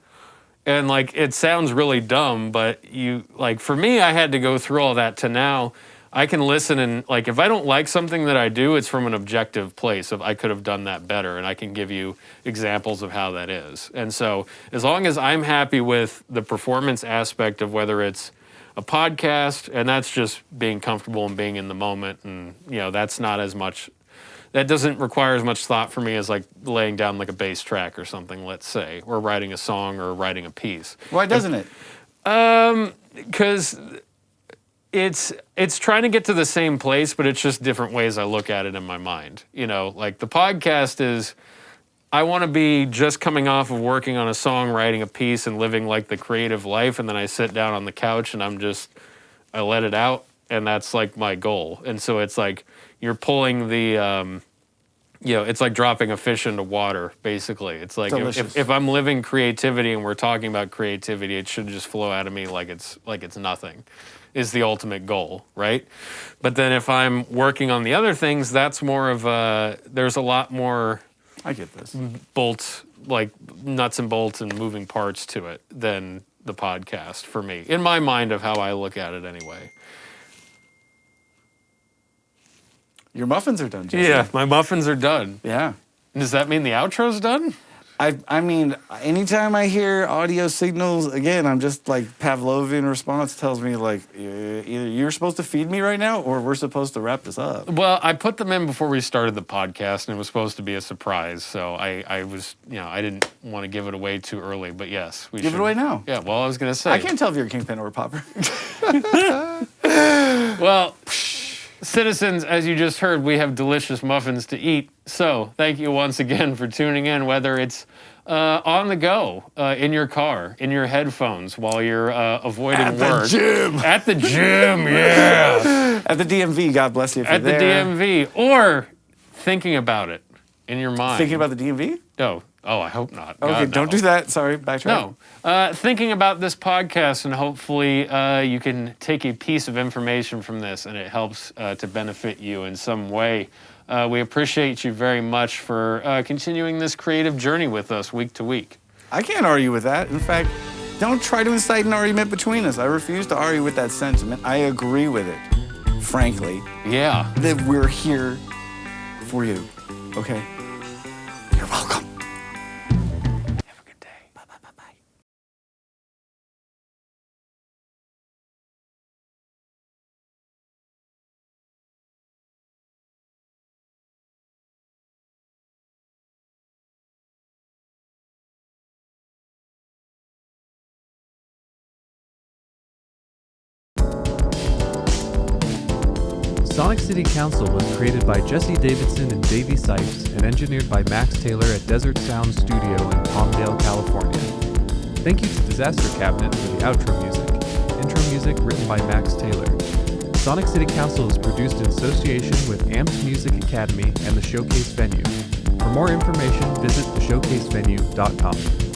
[SPEAKER 1] And like, it sounds really dumb, but for me, I had to go through all that to now I can listen and like, if I don't like something that I do, it's from an objective place of I could have done that better. And I can give you examples of how that is. And so as long as I'm happy with the performance aspect of whether it's a podcast, and that's just being comfortable and being in the moment, and that's not as much, that doesn't require as much thought for me as like laying down like a bass track or something, let's say, or writing a song or writing a piece.
[SPEAKER 4] Why doesn't it?
[SPEAKER 1] Because it's trying to get to the same place, but it's just different ways I look at it in my mind. Like the podcast is, I want to be just coming off of working on a song, writing a piece, and living like the creative life, and then I sit down on the couch and I let it out, and that's like my goal. And so it's like you're pulling the it's like dropping a fish into water, basically. It's like if I'm living creativity and we're talking about creativity, it should just flow out of me like it's nothing, is the ultimate goal, right? But then if I'm working on the other things, that's more of there's a lot more,
[SPEAKER 4] I get this,
[SPEAKER 1] bolts, like nuts and bolts and moving parts to it than the podcast for me, in my mind of how I look at it anyway.
[SPEAKER 4] Your muffins are done, Jesse.
[SPEAKER 1] Yeah, my muffins are done.
[SPEAKER 4] Yeah.
[SPEAKER 1] Does that mean the outro's done?
[SPEAKER 4] I mean, anytime I hear audio signals, again, I'm just like Pavlovian response tells me like, either you're supposed to feed me right now or we're supposed to wrap this up.
[SPEAKER 1] Well, I put them in before we started the podcast and it was supposed to be a surprise. So I was, I didn't want to give it away too early, but yes. We
[SPEAKER 4] Give it away now.
[SPEAKER 1] Yeah, well, I was going to say.
[SPEAKER 4] I can't tell if you're a kingpin or a popper.
[SPEAKER 1] Well, citizens, as you just heard, we have delicious muffins to eat. So thank you once again for tuning in, whether it's on the go, in your car, in your headphones, while you're avoiding work.
[SPEAKER 4] At the gym.
[SPEAKER 1] At the gym, yeah.
[SPEAKER 4] At the DMV, God bless you if you're there.
[SPEAKER 1] At the DMV, or thinking about it in your mind.
[SPEAKER 4] Thinking about the DMV?
[SPEAKER 1] No. Oh, I hope not.
[SPEAKER 4] Okay,
[SPEAKER 1] God,
[SPEAKER 4] don't
[SPEAKER 1] no.
[SPEAKER 4] do that. Sorry, backtrack.
[SPEAKER 1] No. Thinking about this podcast, and hopefully you can take a piece of information from this and it helps to benefit you in some way. We appreciate you very much for continuing this creative journey with us week to week.
[SPEAKER 4] I can't argue with that. In fact, don't try to incite an argument between us. I refuse to argue with that sentiment. I agree with it, frankly.
[SPEAKER 1] Yeah.
[SPEAKER 4] That we're here for you, okay? You're welcome.
[SPEAKER 1] Have a good day.
[SPEAKER 4] Bye.
[SPEAKER 5] Sonic City Council was created by Jesse Davidson and Davey Sipes and engineered by Max Taylor at Desert Sound Studio in Palmdale, California. Thank you to Disaster Cabinet for the outro music. Intro music written by Max Taylor. Sonic City Council is produced in association with Amped Music Academy and the Showcase Venue. For more information, visit theshowcasevenue.com.